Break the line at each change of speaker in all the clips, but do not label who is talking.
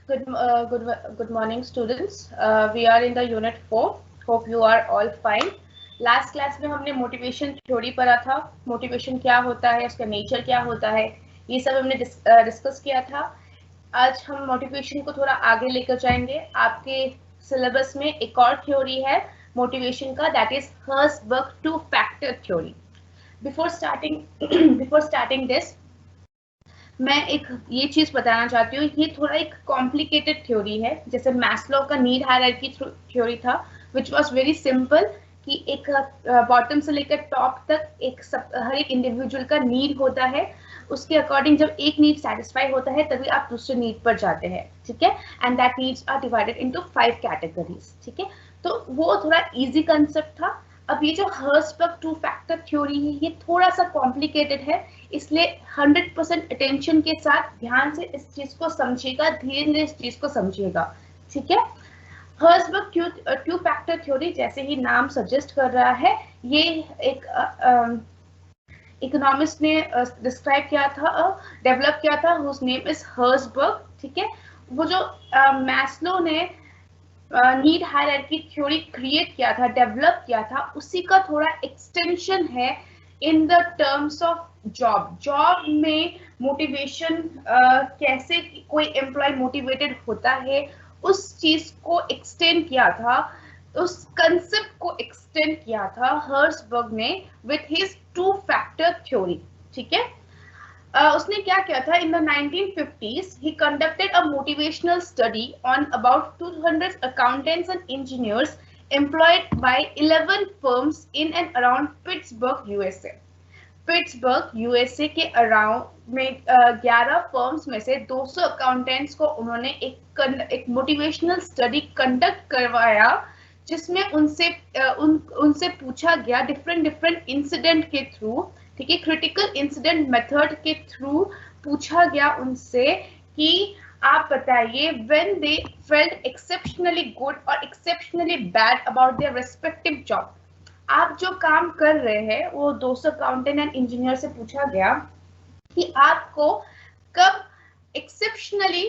Good morning, students. We are in the unit 4. Hope you are all fine. Last class में हमने motivation theory पढ़ा था. Motivation क्या होता है, उसका नेचर क्या होता है, ये सब हमने डिस्कस किया था. आज हम मोटिवेशन को थोड़ा आगे लेकर जाएंगे. आपके सिलेबस में एक और थ्योरी है मोटिवेशन का, that is Herzberg two factor theory. Before starting this, मैं एक ये चीज बताना चाहती हूँ. ये थोड़ा एक कॉम्प्लिकेटेड थ्योरी है. जैसे मैस्लो का नीड हायरार्की थ्योरी था, विच वाज वेरी सिंपल, कि एक बॉटम से लेकर टॉप तक हर एक इंडिविजुअल का नीड होता है. उसके अकॉर्डिंग जब एक नीड सेटिस्फाई होता है तभी आप दूसरे नीड पर जाते हैं. ठीक है. And that needs are divided into 5 categories. ठीक है. तो वो थोड़ा इजी कंसेप्ट था. अब ये जो हर्सबर्ग टू फैक्टर थ्योरी है, ये थोड़ा सा कॉम्प्लिकेटेड है, इसलिए 100% अटेंशन के साथ ध्यान से इस चीज को समझिएगा, धीरे धीरे इस चीज को समझिएगा. ठीक है. हर्सबर्ग टू फैक्टर थ्योरी, जैसे ही नाम सजेस्ट कर रहा है, ये एक इकोनॉमिस्ट ने डिस्क्राइब किया था, डेवलप किया था, हुज नेम इज हर्सबर्ग. ठीक है. वो जो मैस्लो ने नीड हायरार्की थ्योरी क्रिएट किया था, डेवलप किया था, उसी का थोड़ा एक्सटेंशन है in the terms of job में मोटिवेशन, कैसे कोई एम्प्लॉय मोटिवेटेड होता है, उस चीज को एक्सटेंड किया था, उस कंसेप्ट को एक्सटेंड किया था हर्सबर्ग ने with his to factor theory. ठीक है. उसने क्या किया था, in the 1950s he conducted a motivational study on about 200 accountants and engineers employed by 11 firms in and around Pittsburgh, USA. Pittsburgh USA के अराउंड में 11 फर्म्स में से 200 अकाउंटेंट्स को उन्होंने एक मोटिवेशनल स्टडी कंडक्ट करवाया, जिसमें उनसे पूछा गया डिफरेंट इंसिडेंट के थ्रू. ठीक है. क्रिटिकल इंसिडेंट मेथड के थ्रू पूछा गया उनसे कि आप बताइए when they felt exceptionally good और exceptionally bad about their respective job. आप जो काम कर रहे हैं, वो 200 अकाउंटेंट एंड इंजीनियर से पूछा गया कि आपको कब एक्सेप्शनली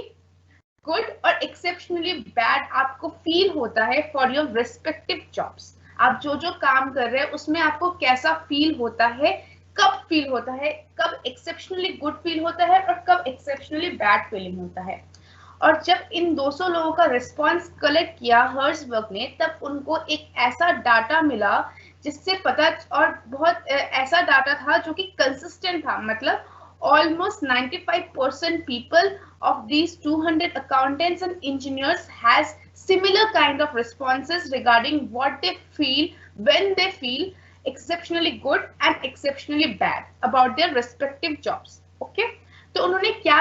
गुड और एक्सेप्शनली बैड आपको फील होता है फॉर योर रिस्पेक्टिव जॉब्स. आप जो काम कर रहे हैं उसमें आपको कैसा फील होता है, कब फील होता है, कब एक्सेप्शनली गुड फील होता है और कब एक्सेप्शनली बैड फीलिंग होता है. और जब इन 200 लोगों का रिस्पांस कलेक्ट किया हर्सबर्ग ने, तब उनको एक ऐसा डाटा मिला जिससे पता, और बहुत ऐसा डाटा था जो कि कंसिस्टेंट था. मतलब almost 95% people of these 200 accountants and engineers has similar kind of responses regarding what they feel when they feel exceptionally good and exceptionally bad about their respective jobs. Okay. तो उन्होंने क्या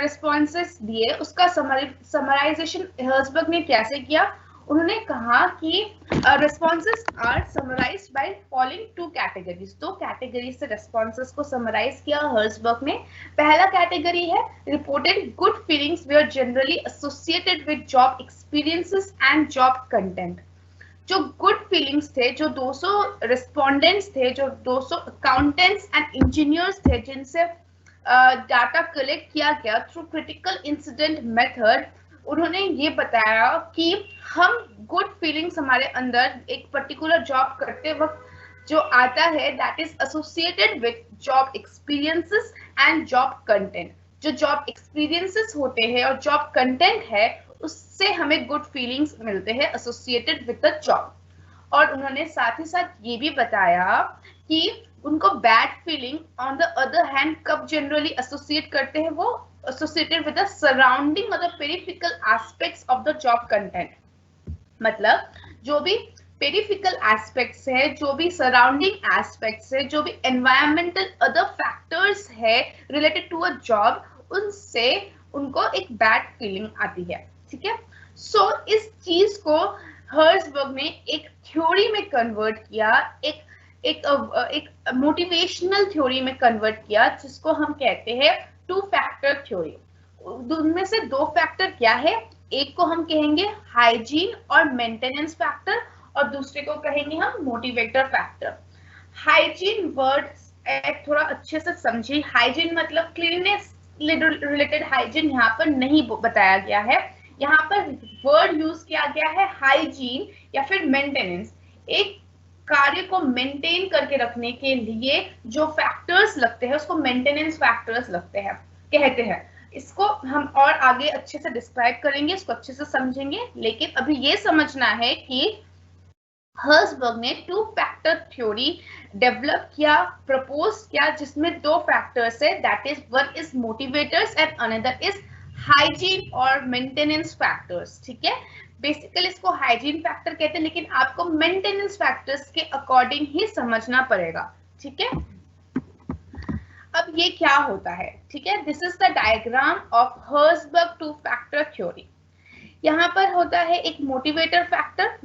responses दिए, उसका summarization Herzberg ने कैसे किया. उन्होंने कहा कि responses are summarized by following two categories. 2 categories से responses को समराइज किया हर्सबर्ग ने. पहला कैटेगरी है reported good feelings were generally associated with job experiences and job content. जो गुड फीलिंग्स थे, जो 200 रिस्पोंडेंट्स थे, जो 200 अकाउंटेंट्स एंड इंजीनियर्स थे, जिनसे डाटा कलेक्ट किया गया थ्रू क्रिटिकल इंसिडेंट मेथड, उन्होंने ये बताया कि हम गुड फीलिंग्स हमारे अंदर एक पर्टिकुलर जॉब करते वक्त जो आता है, that is associated with job experiences and job content. जो जॉब एक्सपीरियंसेस होते हैं और जॉब कंटेंट है, उससे हमें गुड फीलिंग्स मिलते हैं एसोसिएटेड विद द जॉब. और उन्होंने साथ ही साथ ये भी बताया कि उनको bad feeling on the other hand कब जनरली एसोसिएट करते हैं, वो एसोसिएटेड विद द सराउंडिंग और the peripheral aspects of the job content. मतलब जो भी पेरिफिकल एस्पेक्ट्स है, जो भी सराउंडिंग एस्पेक्ट्स है, जो भी एनवायरमेंटल अदर फैक्टर्स है रिलेटेड टू अ जॉब, उनसे उनको एक बैड फीलिंग आती है. ठीक है. सो इस चीज को हर्सबर्ग ने एक थ्योरी में कन्वर्ट किया, एक मोटिवेशनल थ्योरी में कन्वर्ट किया, जिसको हम कहते हैं टू फैक्टर थ्योरी. उनमें से 2 फैक्टर क्या है, एक को हम कहेंगे हाइजीन और मेंटेनेंस फैक्टर, और दूसरे को कहेंगे हम मोटिवेटर फैक्टर. हाइजीन वर्ड थोड़ा अच्छे से समझिए. हाइजीन मतलब क्लीननेस रिलेटेड हाइजीन यहाँ पर नहीं बताया गया है। यहाँ पर वर्ड यूज किया गया है हाइजीन या फिर मेंटेनेंस। एक कार्य को मेंटेन करके रखने के लिए जो फैक्टर्स लगते हैं उसको मेंटेनेंस फैक्टर्स लगते हैं कहते हैं। इसको हम और आगे अच्छे से डिस्क्राइब करेंगे, इसको अच्छे से समझेंगे, लेकिन अभी ये समझना है कि हर्सबर्ग ने 2 फैक्टर थ्योरी डेवलप किया, प्रपोज किया, जिसमें 2 फैक्टर्स है, that is one is motivators and another is hygiene और मेंटेनेंस फैक्टर्स। ठीक है, बेसिकली इसको हाइजीन फैक्टर कहते हैं, लेकिन आपको मेंटेनेंस फैक्टर्स के अकॉर्डिंग ही समझना पड़ेगा। ठीक है, अब ये क्या होता है? ठीक है, this is the diagram of Herzberg 2 factor theory. यहाँ पर होता है एक मोटिवेटर फैक्टर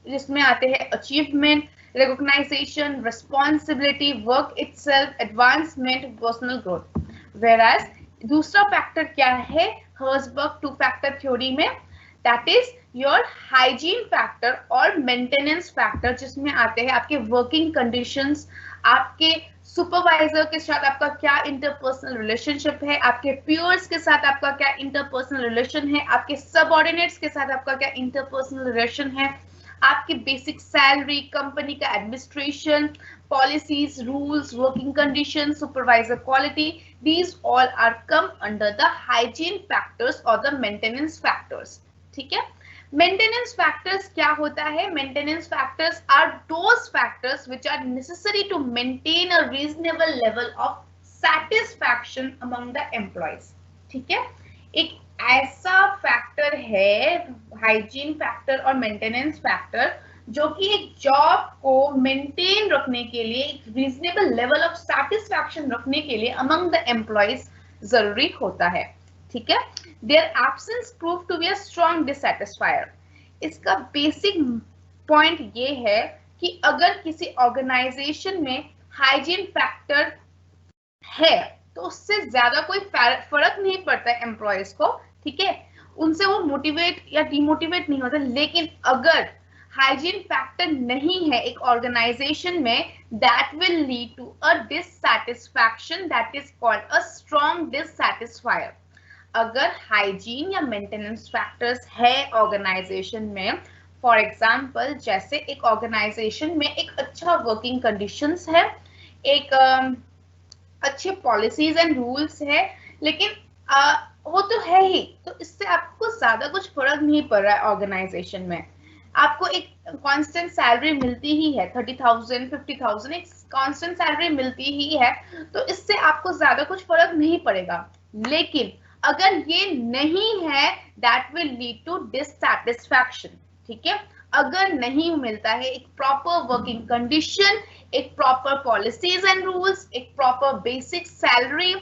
जिसमें आते हैं achievement, recognisation, responsibility, work itself, advancement, personal growth. Whereas दूसरा फैक्टर क्या है हर्सबर्ग 2 फैक्टर थ्योरी में? That is your hygiene factor और मेंटेनेंस फैक्टर, जिसमें आते हैं आपके वर्किंग कंडीशंस, आपके सुपरवाइजर के साथ आपका क्या इंटरपर्सनल रिलेशनशिप है, आपके पीयर्स के साथ आपका क्या इंटरपर्सनल रिलेशन है, आपके सबऑर्डिनेट्स के साथ आपका क्या इंटरपर्सनल रिलेशन है, आपकी बेसिक सैलरी, कंपनी का administration, policies, rules, working condition, supervisor quality, these all are come under the hygiene factors or the maintenance factors। ठीक है, मेंटेनेंस फैक्टर्स क्या होता है? Maintenance factors are those factors which are necessary to maintain a reasonable level of satisfaction among the employees. ठीक है, एक ऐसा factor है हाइजीन फैक्टर और मेंटेनेंस फैक्टर जो कि एक जॉब को मेंटेन रखने के लिए, एक रीजनेबल लेवल ऑफ सैटिस्फैक्शन रखने के लिए अमंग द एम्प्लॉइज जरूरी होता है। ठीक है, their absence proved to be a strong dissatisfier। इसका बेसिक पॉइंट ये है कि अगर किसी ऑर्गेनाइजेशन में हाइजीन फैक्टर है तो उससे ज्यादा कोई फर्क नहीं पड़ता है एम्प्लॉयज को। ठीक है, उनसे वो मोटिवेट या डिमोटिवेट नहीं होता। लेकिन अगर हाइजीन फैक्टर नहीं है एक ऑर्गेनाइजेशन में, that will lead to a dissatisfaction, that is called a strong dissatisfier. अगर हाइजीन या मेंटेनेंस फैक्टर्स है ऑर्गेनाइजेशन में, फॉर एग्जांपल जैसे एक ऑर्गेनाइजेशन में एक अच्छा वर्किंग कंडीशंस है, एक अच्छे पॉलिसीज एंड रूल्स है, लेकिन वो तो है ही, तो इससे आपको ज्यादा कुछ फर्क नहीं पड़ रहा है ऑर्गेनाइजेशन में। आपको एक कांस्टेंट सैलरी मिलती ही है, 30,000 50,000 एक कांस्टेंट सैलरी मिलती ही है, तो इससे आपको ज्यादा कुछ फर्क नहीं पड़ेगा। लेकिन अगर ये नहीं है, that will lead to dissatisfaction. ठीक है, अगर नहीं मिलता है एक प्रॉपर वर्किंग कंडीशन, एक प्रॉपर पॉलिसीज एंड रूल्स, एक प्रॉपर बेसिक सैलरी,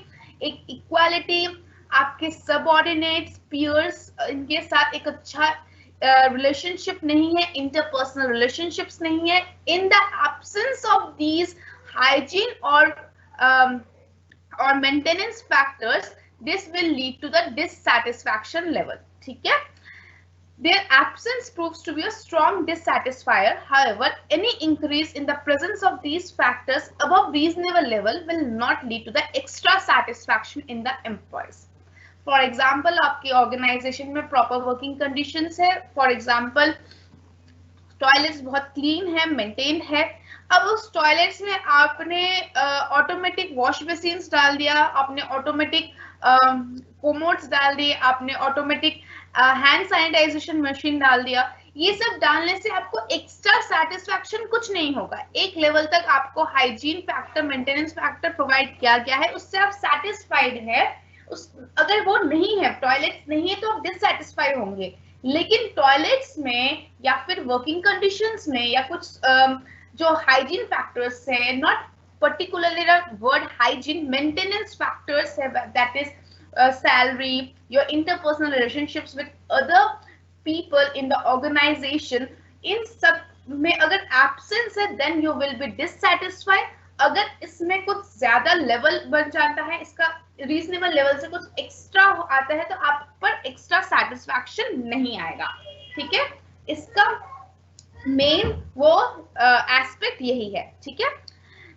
एक इक्वालिटी, आपके सबऑर्डिनेट्स, पीयर्स, इनके साथ एक अच्छा रिलेशनशिप नहीं है, इंटरपर्सनल रिलेशनशिप्स नहीं है, in the absence of these hygiene और maintenance factors, this will lead to the dissatisfaction level। ठीक है, their absence proves to be a strong dissatisfier। However, any increase in the presence of these factors above reasonable level will not lead to the extra satisfaction in the employees। For example, आपके organization में proper working conditions है, for example toilets बहुत clean है, maintained है। अब उस toilets में आपने ऑटोमेटिक वॉश बेसिन्स डाल दिया, आपने ऑटोमेटिक कोमोड्स डाल दिए, आपने ऑटोमेटिक हैंड सैनिटाइजेशन मशीन डाल दिया। ये सब डालने से आपको एक्स्ट्रा सेटिस्फैक्शन कुछ नहीं होगा। एक लेवल तक आपको hygiene factor, maintenance factor provide किया गया है, उससे आप सेटिस्फाइड है। अगर वो नहीं है, टॉयलेट्स नहीं है, तो आप डिससैटिस्फाइड होंगे। लेकिन टॉयलेट्स में या फिर वर्किंग कंडीशंस में या कुछ जो हाइजीन फैक्टर्स है, not particularly the word hygiene, maintenance factors have, that is salary, your interpersonal relationships with other people in the organization, इन सब में अगर absence है then you will be dissatisfied। अगर इसमें कुछ ज्यादा लेवल बन जाता है, इसका रीजनेबल लेवल से कुछ एक्स्ट्रा आता है, तो आप पर एक्स्ट्रा सेटिस्फैक्शन नहीं आएगा। ठीक है, इसका मेन वो एस्पेक्ट यही है। ठीक है,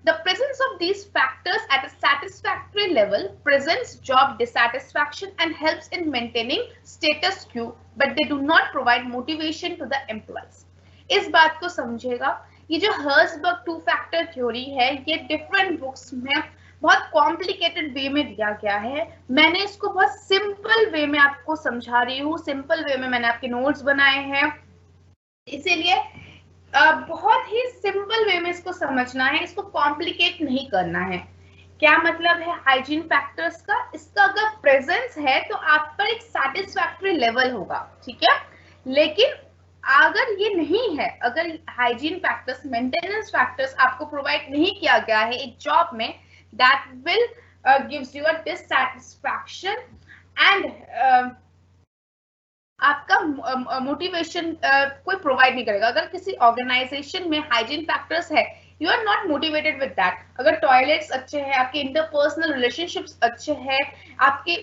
The presence of these factors at a satisfactory level presents job dissatisfaction and helps in maintaining status quo, but they do not provide motivation to the employees. इस बात को समझेगा, ये जो हर्सबर्ग टू फैक्टर थ्योरी है, ये different books में बहुत कॉम्प्लिकेटेड वे में दिया गया है. मैंने इसको बहुत सिंपल वे में आपको समझा रही हूँ, सिंपल वे में मैंने आपके नोट्स बनाए हैं, इसीलिए बहुत ही सिंपल वे में इसको समझना है, इसको कॉम्प्लिकेट नहीं करना है. क्या मतलब है हाइजीन फैक्टर्स का? इसका अगर प्रेजेंस है तो आप पर एक सैटिस्फैक्टरी लेवल होगा, ठीक है. लेकिन अगर ये नहीं है, अगर हाइजीन फैक्टर्स, मेंटेनेंस फैक्टर्स आपको प्रोवाइड नहीं किया गया है एक जॉब में, that will gives you a dissatisfaction and आपका मोटिवेशन कोई प्रोवाइड नहीं करेगा. अगर किसी ऑर्गेनाइजेशन में हाइजीन फैक्टर्स है, you are not motivated with that. अगर टॉयलेट्स अच्छे हैं, आपके इंटरपर्सनल रिलेशनशिप्स अच्छे हैं, आपकी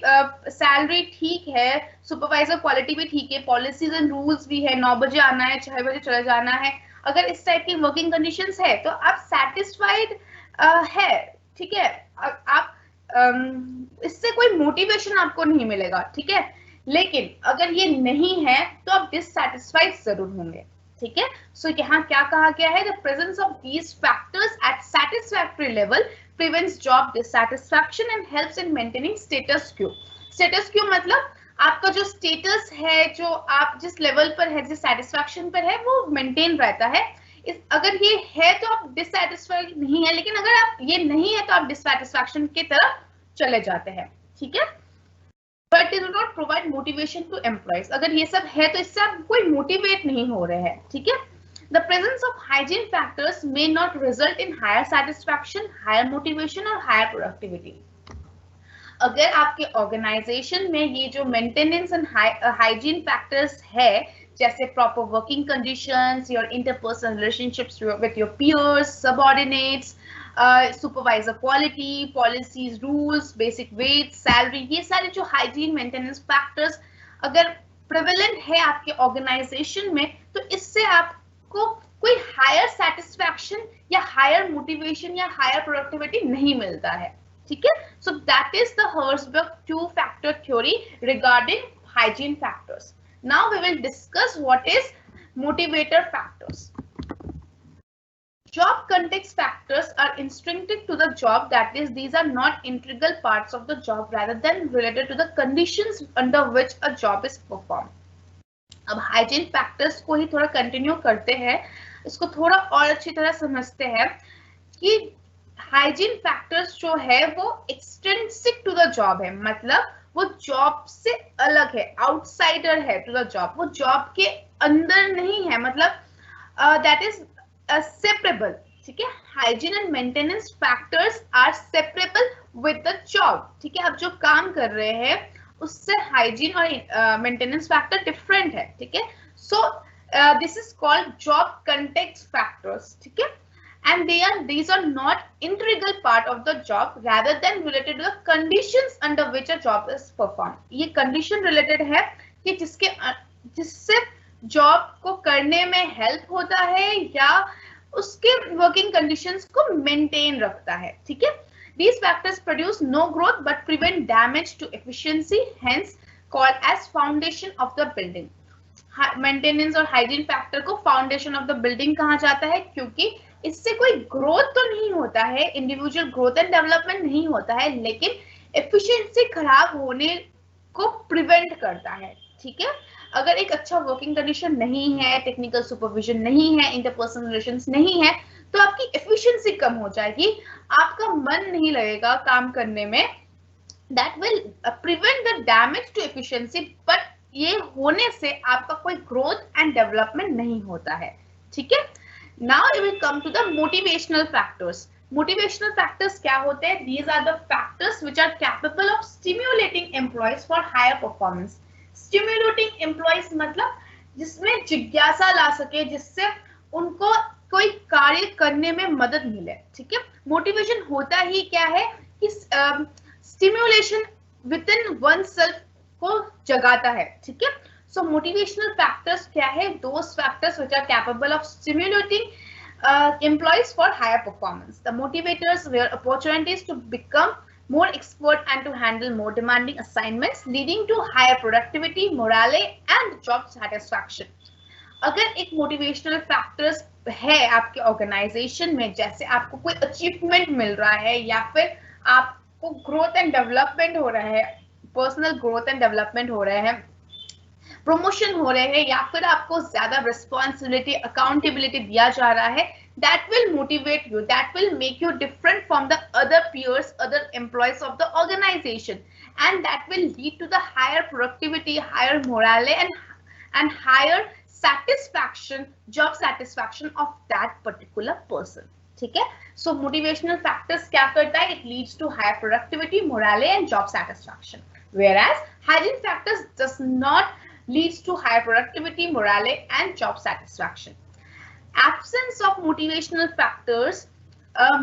सैलरी ठीक है, सुपरवाइजर क्वालिटी भी ठीक है, पॉलिसीज एंड रूल्स भी है, 9 बजे आना है, 6 बजे चले जाना है, अगर इस टाइप की वर्किंग कंडीशंस है तो आप सेटिस्फाइड है, ठीक है. आप इससे कोई मोटिवेशन आपको नहीं मिलेगा, ठीक है. लेकिन अगर ये नहीं है तो आप डिससैटिस्फाइड जरूर होंगे, ठीक है. सो यहाँ क्या कहा गया है? The presence of these factors at satisfactory level prevents job dissatisfaction and helps in maintaining status quo. Status quo मतलब आपका जो स्टेटस है, जो आप जिस लेवल पर है, जिस सेटिस्फैक्शन पर है, वो मेंटेन रहता है. अगर ये है तो आप डिससैटिस्फाइड नहीं है, लेकिन अगर आप ये नहीं है तो आप डिससैटिस्फैक्शन की तरफ चले जाते हैं, ठीक है. But they do not provide motivation to employees. अगर ये सब है तो इससे आप कोई मोटिवेट नहीं हो रहे हैं, ठीक है. The presence of hygiene factors may not result in higher satisfaction, higher motivation or higher productivity. अगर आपके ऑर्गेनाइजेशन में ये जो मेंटेनेंस एंड हाइजीन फैक्टर्स है, जैसे proper working conditions, your interpersonal relationships with your peers, subordinates, supervisor quality, policies, rules, basic wage, salary, ये सारे जो हाइजीन मेंटेनेंस फैक्टर्स अगर प्रेवेलेंट है आपके ऑर्गेनाइजेशन में, तो इससे आपको कोई हायर सेटिस्फैक्शन या हायर मोटिवेशन या हायर प्रोडक्टिविटी नहीं मिलता है, ठीक है. So that is the Herzberg two factor theory regarding hygiene factors. Now we will discuss what is motivator factors. Job context factors are intrinsic to the job, that is, these are not integral parts of the job rather than related to the conditions under which a job is performed. अब hygiene factors को ही थोड़ा continue करते हैं, इसको थोड़ा और अच्छी तरह समझते हैं कि हाइजीन फैक्टर्स जो है वो एक्सट्रिंसिक टू द जॉब है, मतलब वो जॉब से अलग है, आउटसाइडर है टू द जॉब, वो जॉब के अंदर नहीं है, मतलब दैट इज separable, ठीक है. Hygiene and maintenance factors are separable with the job, ठीक है. अब जो काम कर रहे हैं उससे हाइजीन और मेंटेनेंस फैक्टर डिफरेंट है, ठीक है. So this is called job context factors, ठीक है. And these are not integral part of the job rather than related to the conditions under which a job is performed. ये condition related है कि जिससे job को करने में help होता है या उसके वर्किंग कंडीशंस को मेंटेन रखता है, ठीक है. These factors produce no growth but prevent damage to efficiency, hence called as foundation of the building. Maintenance और हाइजीन फैक्टर को फाउंडेशन ऑफ द बिल्डिंग कहा जाता है, क्योंकि इससे कोई ग्रोथ तो नहीं होता है, इंडिविजुअल ग्रोथ एंड डेवलपमेंट नहीं होता है, लेकिन एफिशिएंसी खराब होने को प्रिवेंट करता है, ठीक है. अगर एक अच्छा वर्किंग कंडीशन नहीं है, टेक्निकल सुपरविजन नहीं है, इंटरपर्सनल रिलेशंस नहीं है, तो आपकी एफिशिएंसी कम हो जाएगी, आपका मन नहीं लगेगा काम करने में. That will prevent the damage to efficiency, but ये होने से आपका कोई ग्रोथ एंड डेवलपमेंट नहीं होता है, ठीक है. Now we will come to the motivational factors. Motivational factors क्या होते हैं? These are the factors which are capable of stimulating employees for higher performance. Stimulating employees मतलब जिसमें जिज्ञासा ला सके, जिससे उनको कोई कार्य करने में मदद मिले, ठीक है. मोटिवेशन होता ही क्या है कि stimulation with in one self को जगाता है, ठीक है. सो मोटिवेशनल फैक्टर्स क्या है? Those factors which are capable of stimulating employees for higher performance. The motivators were opportunities to become more expert and to handle more demanding assignments, leading to higher productivity, morale and job satisfaction. अगर एक motivational factors है आपके organisation में, जैसे आपको कोई achievement मिल रहा है या फिर आपको ग्रोथ एंड डेवलपमेंट हो रहा है, पर्सनल ग्रोथ एंड डेवलपमेंट हो रहे हैं, प्रमोशन हो रहे हैं या फिर आपको ज्यादा रिस्पॉन्सिबिलिटी अकाउंटेबिलिटी दिया जा रहा है, that will motivate you, that will make you different from the other peers, other employees of the organization, and that will lead to the higher productivity, higher morale and higher satisfaction, job satisfaction of that particular person. ठीक है, so motivational factors क्या करता है? It leads to higher productivity, morale and job satisfaction, whereas hygiene factors does not leads to higher productivity, morale and job satisfaction. Absence of motivational factors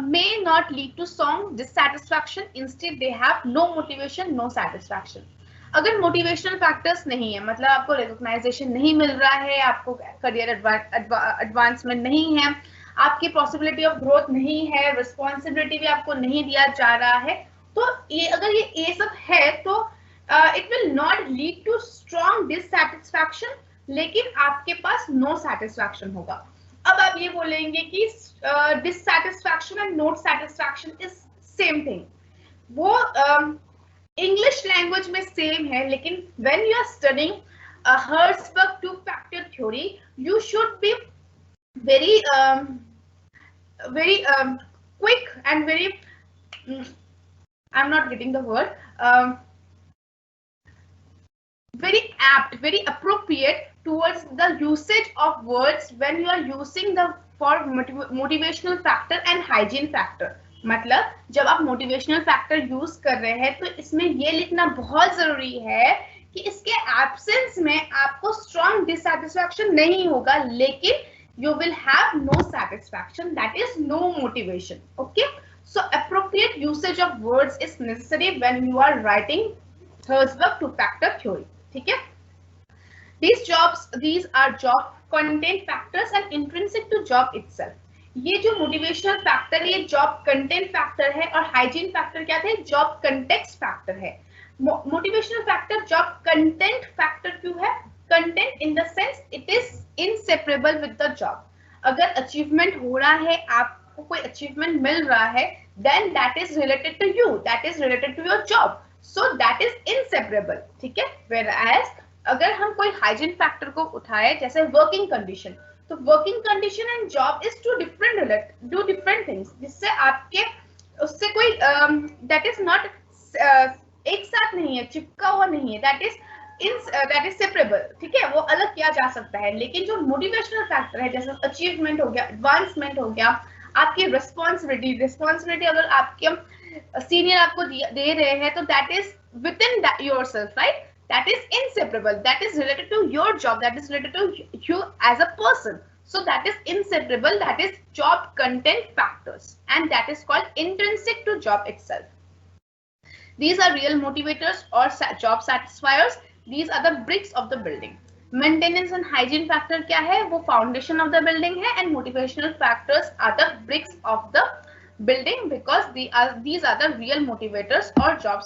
may not lead to strong dissatisfaction. Instead, they have no motivation, no satisfaction. अगर motivational factors नहीं है, मतलब आपको recognition नहीं मिल रहा है, आपको करियर एडवांसमेंट नहीं है, आपकी पॉसिबिलिटी ऑफ ग्रोथ नहीं है, रिस्पॉन्सिबिलिटी भी आपको नहीं दिया जा रहा है, तो ये अगर ये सब है तो it will not lead to strong dissatisfaction, लेकिन आपके पास नो सैटिस्फैक्शन होगा. अब आप ये बोलेंगे कि dissatisfaction and not satisfaction is same thing. वो इंग्लिश लैंग्वेज में सेम है, लेकिन when you are studying Herzberg two factor theory, you should be very quick and very I'm not getting the word, very apt, very appropriate towards the usage of words when you are using the for motivational factor and hygiene factor. मतलब जब आप motivational factor use कर रहे हैं तो इसमें ये लिखना बहुत जरूरी है कि इसके एब्सेंस में आपको स्ट्रॉन्ग डिससैटिस्फैक्शन नहीं होगा, लेकिन you will have no satisfaction, that is no motivation. Okay, so appropriate usage of words is necessary when you are writing Hurtsburg two-factor theory. ठीक है, these are job content factors and intrinsic to job itself. ये जो motivational factor, ये job content factor है, और hygiene factor क्या थे? Job context factor है. Motivational factor job content factor क्यों है? Content in the sense it is inseparable with the job. अगर अचीवमेंट हो रहा है, आपको कोई अचीवमेंट मिल रहा है, then that is related to you, that is related to your job, so that is inseparable. ठीक है, whereas अगर हम कोई हाइजीन फैक्टर को उठाए, जैसे वर्किंग कंडीशन, तो working condition and job is two different things, जिससे आपके उससे कोई that is not एक साथ नहीं है, चिपका हुआ नहीं है, that is सेपरेबल. ठीक है, वो अलग किया जा सकता है. लेकिन जो मोटिवेशनल फैक्टर है, जैसे अचीवमेंट हो गया, एडवांसमेंट हो गया, आपकी रिस्पॉन्सिबिलिटी अगर आपके सीनियर आपको दे रहे हैं, तो that is within yourself, right? That is inseparable, that is related to your job, that is related to you as a person. So that is inseparable, that is job content factors, and that is called intrinsic to job itself. These are real motivators or job satisfiers. These are the bricks of the building. Maintenance and hygiene factor क्या है? वो foundation of the building है, and motivational factors are the bricks of the building because these are the real motivators or job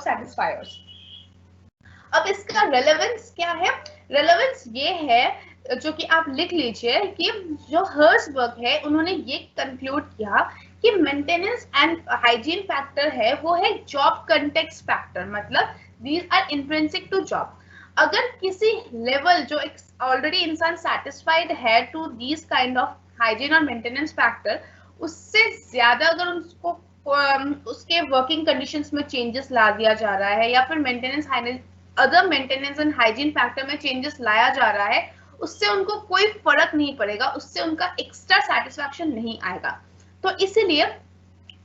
satisfiers. अब इसका relevance क्या है? Relevance ये है, जो कि आप लिख लीजिए, कि जो हर्ट्जबर्ग है उन्होंने ये कंक्लूड किया कि मेंटेनेंस एंड हाइजीन फैक्टर है, वो है जॉब कंटेक्स्ट फैक्टर, मतलब these are intrinsic to job. अगर किसी लेवल जो एक ऑलरेडी इंसान सेटिस्फाइड है to these kind of hygiene और मेंटेनेंस फैक्टर, उससे ज्यादा अगर उसको उसके वर्किंग कंडीशंस में चेंजेस ला दिया जा रहा है, या फिर other maintenance and hygiene factor में चेंजेस लाया जा रहा है, उससे उनको कोई फर्क नहीं पड़ेगा, उससे उनका एक्स्ट्रा सेटिस्फैक्शन नहीं आएगा. तो इसीलिए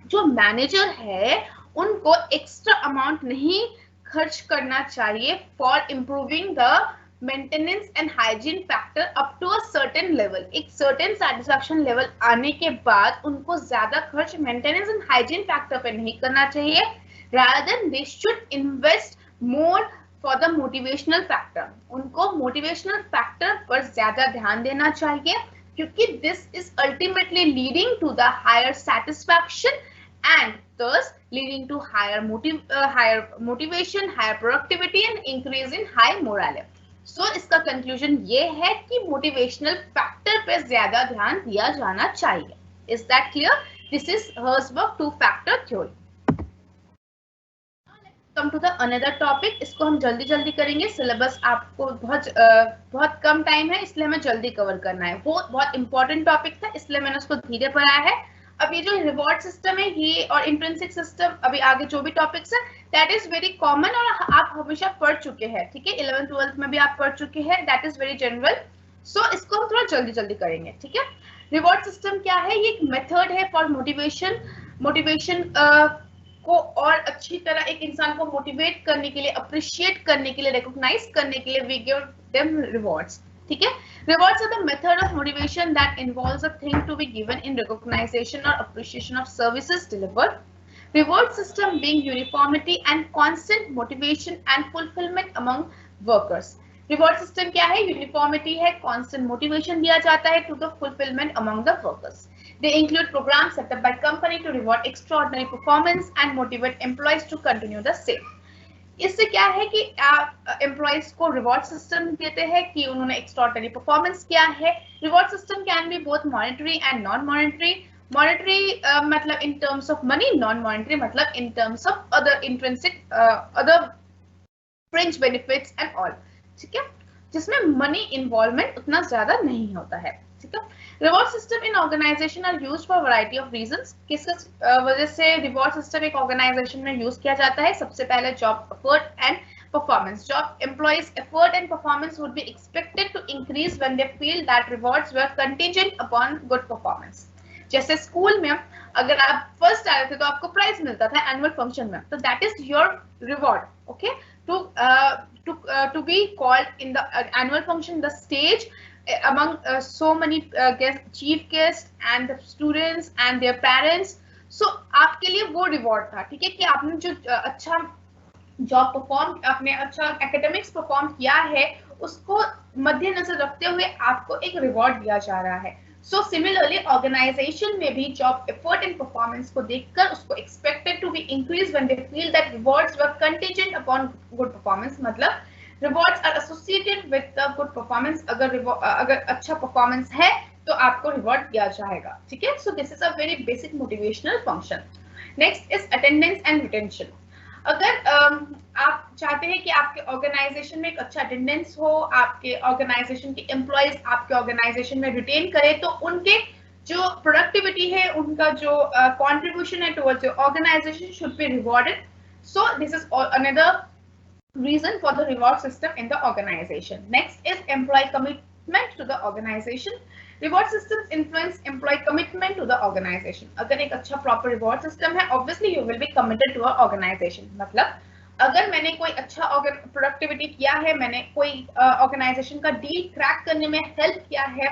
जो मैनेजर है उनको एक्स्ट्रा अमाउंट नहीं खर्च करना चाहिए for improving the maintenance and hygiene factor up to a certain level. एक सर्टेन सेटिस्फैक्शन लेवल आने के बाद उनको ज्यादा खर्च मेंटेनेंस एंड हाइजीन फैक्टर पे नहीं करना चाहिए. Rather than they should invest more for the motivational factor, उनको मोटिवेशनल फैक्टर पर ज्यादा ध्यान देना चाहिए, क्योंकि this is ultimately leading to the higher satisfaction and thus leading to higher motivation, higher productivity and increase in high morale. So इसका conclusion ये है कि मोटिवेशनल फैक्टर पे ज्यादा ध्यान दिया जाना चाहिए. Is that clear? This is Herzberg two-factor theory. Come to the another topic. इसको हम जल्दी जल्दी करेंगे, सिलेबस आपको बहुत कम टाइम है, इसलिए हमें जल्दी कवर करना है. वो बहुत इंपॉर्टेंट टॉपिक था, इसलिए मैंने उसको धीरे पढ़ाया है. अब ये जो रिवॉर्ड सिस्टम है ये और इंट्रिंसिक सिस्टम, अभी आगे जो भी टॉपिक्स है दैट इज वेरी कॉमन और आप हमेशा पढ़ चुके हैं. ठीक है, 11th 12th में भी आप पढ़ चुके हैं. That is very general. So इसको हम थोड़ा जल्दी जल्दी करेंगे. ठीक है, रिवॉर्ड सिस्टम क्या है? ये एक मेथड है फॉर मोटिवेशन को और अच्छी तरह एक इंसान को मोटिवेट करने के लिए, अप्रिशिएट करने के लिए, रिकॉग्नाइज करने के लिए वी गिव देम रिवॉर्ड्स. ठीक है, rewards are the method of motivation that involves a thing to be given in recognition or appreciation of services delivered. Reward system being uniformity and constant motivation and fulfillment among workers. Reward system क्या है? Uniformity है, constant motivation दिया जाता है to the fulfillment among the workers. They include programs set up by company to reward extraordinary performance and motivate employees to continue the same. इससे क्या है कि आप एम्प्लॉइज को रिवॉर्ड सिस्टम देते हैं कि उन्होंने एक्स्ट्राऑर्डिनरी परफॉर्मेंस किया है. Reward system can be both monetary and non monetary. Monetary मतलब in terms of money, non monetary मतलब in terms of other intrinsic other fringe benefits and all. ठीक है, जिसमें मनी इन्वॉल्वमेंट उतना ज्यादा नहीं होता है. ठीक है, reward system in organization are used for variety of reasons. किस वजह से रिवॉर्ड सिस्टम एक ऑर्गेनाइजेशन में यूज किया जाता है? सबसे पहले job effort and performance. Job employees effort and performance would be expected to increase when they feel that rewards were contingent upon good performance. जैसे स्कूल में अगर आप फर्स्ट आए थे तो आपको प्राइज मिलता था एनुअल फंक्शन में, तो that is your reward. Okay, to be called in the annual function, the stage among so many chief guests and the students and their parents. So आपके लिए वो रिवॉर्ड था. ठीक है, कि आपने जो अच्छा जॉब परफॉर्म, आपने अच्छा एकेडमिक्स परफॉर्म किया है, उसको मद्देनजर रखते हुए आपको एक रिवॉर्ड दिया जा रहा है. सो सिमिलरली ऑर्गेनाइजेशन में भी जॉब एफर्ट एंड परफॉर्मेंस को देखकर उसको expected to be increase when they feel that rewards were contingent upon good performance. मतलब rewards are associated with the good performance. अगर अच्छा परफॉर्मेंस है तो आपको रिवॉर्ड दिया जाएगा. ठीक है, so this is a very basic motivational function. Next is attendance and retention. अगर आप चाहते हैं कि आपके ऑर्गेनाइजेशन में एक अच्छा अटेंडेंस हो, आपके ऑर्गेनाइजेशन के एम्प्लॉइज आपके ऑर्गेनाइजेशन में रिटेन करें, तो उनके जो प्रोडक्टिविटी है, उनका जो कंट्रीब्यूशन है towards your organization should be rewarded. So this is another reason for the reward system in the organization. Next is employee commitment to the organization. Reward systems influence employee commitment to the organization. अगर एक अच्छा proper reward system है, obviously you will be committed to a organization. मतलब अगर मैंने कोई अच्छा productivity किया है, मैंने कोई ऑर्गेनाइजेशन का डील क्रैक करने में हेल्प किया है,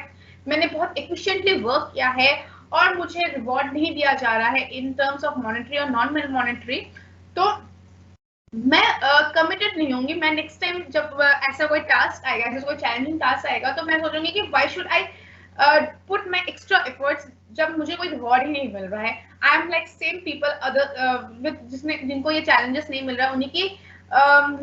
मैंने बहुत एफिशिएंटली वर्क किया है और मुझे रिवॉर्ड नहीं दिया जा रहा है इन टर्म्स ऑफ मॉनेटरी और नॉन मॉनेटरी, तो मैं कमिटेड नहीं होंगी. मैं नेक्स्ट टाइम जब ऐसा कोई टास्क आएगा, जैसे कोई चैलेंजिंग टास्क आएगा, तो मैं सोचूंगी कि why should I put my extra efforts जब मुझे कोई रिवॉर्ड ही नहीं मिल रहा है. I am like same people other with जिनको ये चैलेंजेस नहीं मिल रहा है, उन्हीं की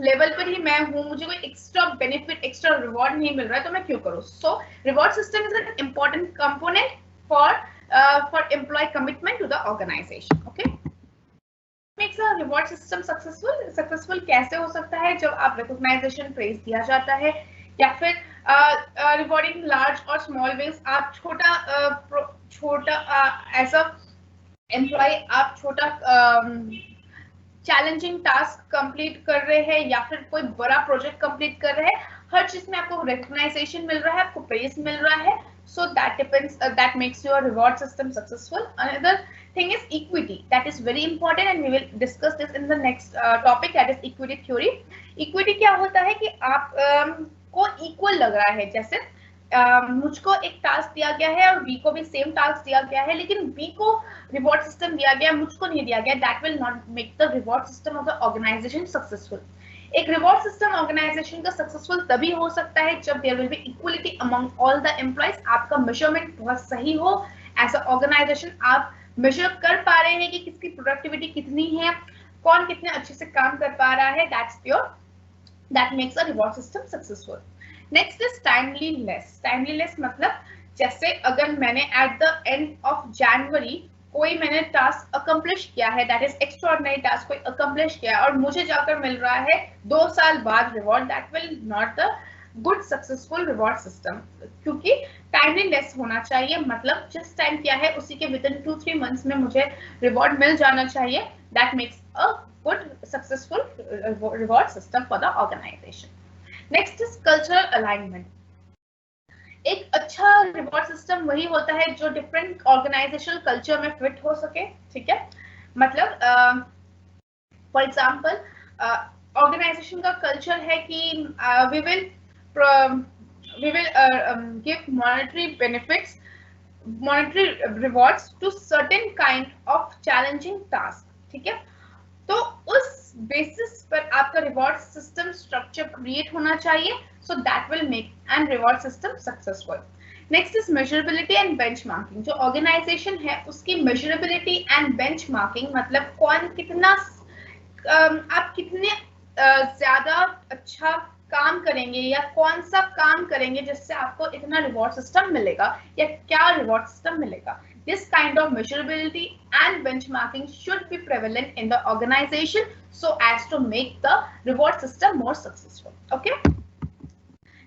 लेवल पर ही मैं हूँ, मुझे कोई एक्स्ट्रा बेनिफिट, एक्स्ट्रा रिवॉर्ड नहीं मिल रहा है, तो मैं क्यों करूँ. So reward system is an important component for employ commitment to the organisation. Okay, makes a reward system successful. Successful कैसे हो सकता है? जब आप recognition praise दिया जाता है, या फिर rewarding large और small wins. आप छोटा as a employee आप छोटा challenging task complete कर रहे हैं या फिर कोई बड़ा project complete कर रहे हैं, हर चीज में आपको recognition मिल रहा है, आपको praise मिल रहा है. So that depends, that makes your reward system successful. Another thing is equity. That is very important and we will discuss this in the next topic, that is equity theory. Equity क्या होता है कि आप को equal लग रहा है. जैसे मुझको एक टास्क दिया गया है और B को भी सेम टास्क दिया गया है, लेकिन B को रिवॉर्ड सिस्टम दिया गया, मुझको नहीं दिया गया. That will not make the reward system of the organization successful. एक रिवॉर्ड सिस्टम ऑर्गेनाइजेशन का सक्सेसफुल तभी हो सकता है जब there will be equality among all the employees, आपका मेजरमेंट बहुत सही हो, एज अ ऑर्गेनाइजेशन आप मेजर कर पा रहे हैं कि किसकी प्रोडक्टिविटी कितनी है, कौन कितने अच्छे से काम कर पा रहा है, that makes a reward system successful. Next is timeliness. Timeliness मतलब जैसे अगर मैंने at the end of January कोई मैंने टास्क अकम्प्लिश किया है, दैट इज एक्स्ट्राऑर्डिनरी टास्क कोई अकम्प्लिश किया और मुझे जाकर मिल रहा है 2 साल बाद reward, that will not the good successful reward system, क्योंकि टाइमलीनेस होना चाहिए, मतलब जिस टाइम किया है उसी के विद इन 2-3 मंथ्स में मुझे रिवॉर्ड मिल जाना चाहिए, that makes a good successful reward system for the organization. Next is cultural alignment. एक अच्छा रिवॉर्ड सिस्टम वही होता है जो डिफरेंट ऑर्गेनाइजेशनल कल्चर में फिट हो सके, ठीक है, मतलब फॉर एग्जांपल ऑर्गेनाइजेशन का कल्चर है कि we will give monetary benefits, monetary rewards to certain kind of challenging task, ठीक है, तो उस बेसिस पर आपका रिवॉर्ड सिस्टम स्ट्रक्चर क्रिएट होना चाहिए, so that will make and reward system successful. Next is measurability and benchmarking. जो organisation है उसकी measurability and benchmarking मतलब कौन कितना आप कितने ज्यादा अच्छा काम करेंगे या कौन सा काम करेंगे जिससे आपको इतना रिवॉर्ड सिस्टम मिलेगा या क्या रिवॉर्ड सिस्टम मिलेगा. This kind of measurability and benchmarking should be prevalent in the organization so as to make the reward system more successful. Okay.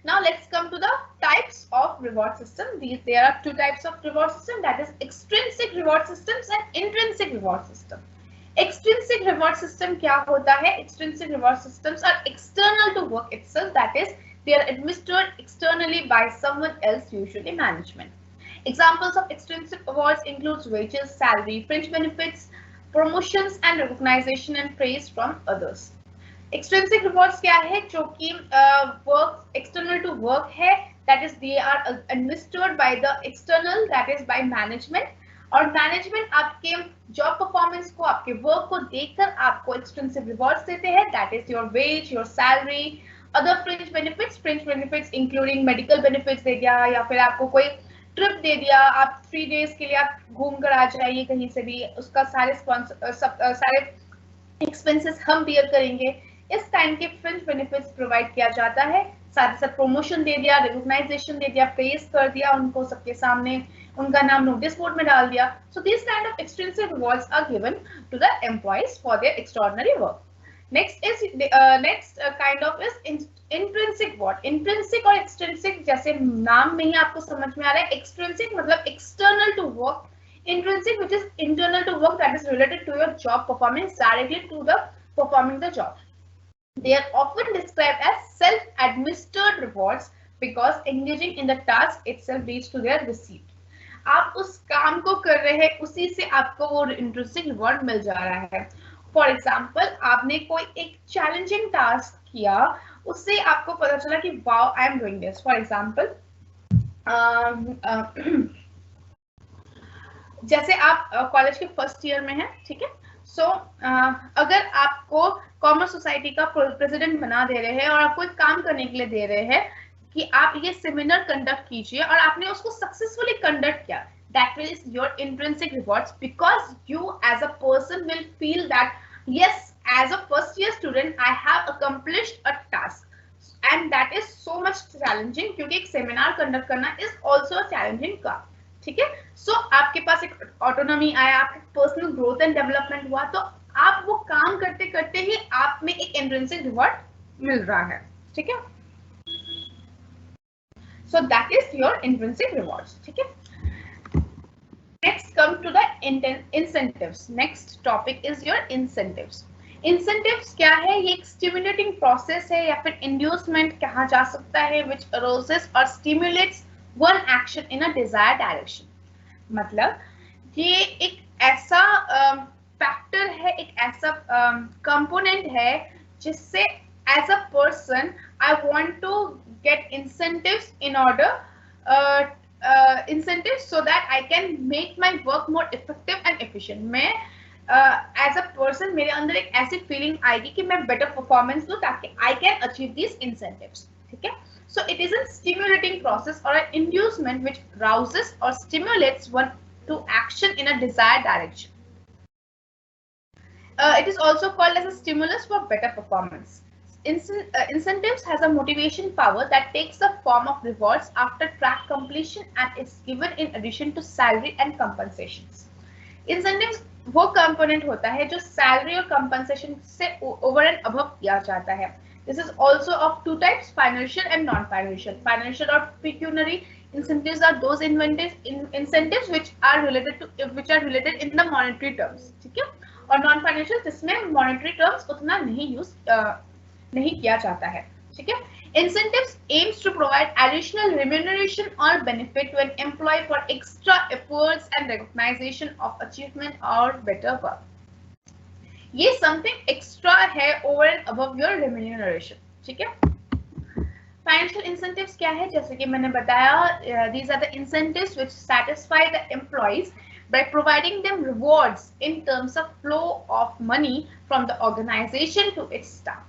Now let's come to the types of reward system. There are 2 types of reward system, that is extrinsic reward systems and intrinsic reward system. Extrinsic reward system क्या होता है? Extrinsic reward systems are external to work itself, that is they are administered externally by someone else, usually management. Examples of extrinsic awards includes wages, salary, fringe benefits, promotions and recognition and praise from others. Extrinsic rewards क्या है? जो कि work external to work है, that is they are administered by the external, that is by management, और management आपके job performance को, आपके work को देखकर आपको एक्सटेंसिव रिवॉर्ड्स देते हैं, that is your wage, your salary, other fringe benefits including medical benefits दे दिया या फिर आपको कोई ट्रिप दे दिया, आप 3 डेज के लिए आप घूम कर आ जाइए कहीं से भी, उसका सारे एक्सपेंसेस हम बियर करेंगे, इस टाइम के फ्रिंज बेनिफिट्स प्रोवाइड किया जाता है, साथ ही साथ प्रमोशन दे दिया, रिकॉग्नाइजेशन दे दिया, प्रेज कर दिया उनको सबके सामने, उनका नाम नोटिस बोर्ड में डाल दिया. So these kind of extrinsic rewards are given to the employees for their extraordinary work. Next is kind of is intrinsic reward. Intrinsic और extrinsic जैसे नाम में ही आपको समझ में आ रहा है, extrinsic मतलब external to work, intrinsic which is internal to work, that is related to your job performance, directly to the performing the job. They are often described as self-administered rewards because engaging in the task itself leads to their receipt. आप उस काम को कर रहे हैं, उसी से आपको वो इंटरेस्टिंग रिवॉर्ड मिल जा रहा है. फॉर एग्जाम्पल आपने कोई एक चैलेंजिंग टास्क किया, उससे आपको पता चला कि wow I am doing this. For example जैसे आप कॉलेज के फर्स्ट ईयर में हैं, ठीक है, सो अगर आपको कॉमर्स सोसाइटी का प्रेसिडेंट बना दे रहे हैं और आपको एक काम करने के लिए दे रहे हैं कि आप ये सेमिनार कंडक्ट कीजिए और आपने उसको सक्सेसफुली कंडक्ट किया, that is your intrinsic rewards because you as a person will feel that yes, as a first year student I have accomplished a task and that is so much challenging क्योंकि एक seminar conduct करना is also a challenging काम, ठीक है. सो आपके पास एक autonomy आया, आपके पर्सनल ग्रोथ एंड डेवलपमेंट हुआ, तो आप वो काम करते करते ही आप में एक इंट्रिंसिक रिवॉर्ड मिल रहा है, ठीक है. So that is your intrinsic rewards, ठीक है. Next come to the incentives. Next topic is your incentives. Incentives क्या है? ये एक stimulating process है या फिर inducement कहा जा सकता है which arouses or stimulates one action in a desired direction. मतलब ये एक ऐसा फैक्टर है, एक ऐसा कंपोनेंट है जिससे as a person I want to get incentives in order incentives so that I can make my work more effective and efficient. मैं एज अ पर्सन मेरे अंदर एक ऐसी फीलिंग आएगी कि मैं बेटर परफॉर्मेंस दूं ताकि I can achieve these incentives, ठीक है। So it is a stimulating process और an inducement which rouses or stimulates one to action in a desired direction. It is also called as a stimulus for better performance. Incentives has a motivation power that takes the form of rewards after track completion and is given in addition to salary and compensations. Incentives वो component होता है जो salary और compensation से over and above किया जाता है. This is also of two types, financial and non-financial. Financial or pecuniary incentives are those incentives which are related in the monetary terms, ठीक है. और नॉन फाइनेंशियल जिसमें मॉनेटरी टर्म्स उतना नहीं किया जाता है, ठीक है. Incentives aims to provide additional remuneration or benefit to an employee for extra efforts and recognition of achievement or better work. ये something extra है over and above your remuneration, ठीक है. Financial incentives क्या है, जैसे कि मैंने बताया, these are the incentives which satisfy the employees by providing them rewards in terms of flow of money from the organization to its staff.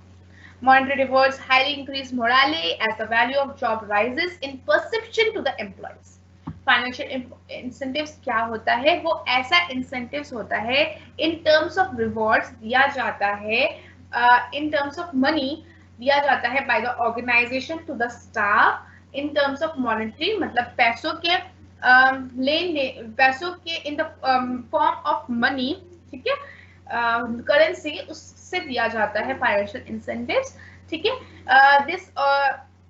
Monetary rewards highly increase morale as the value of job rises in perception to the employees. Financial incentives क्या होता है, वो ऐसा incentives होता है in terms of rewards दिया जाता है, in terms of money दिया जाता है by the organization to the staff in terms of monetary, मतलब पैसों के पैसों के in the form of money, ठीक है, करेंसी उससे दिया जाता है फाइनेंशियल इंसेंटिव्स, ठीक है. This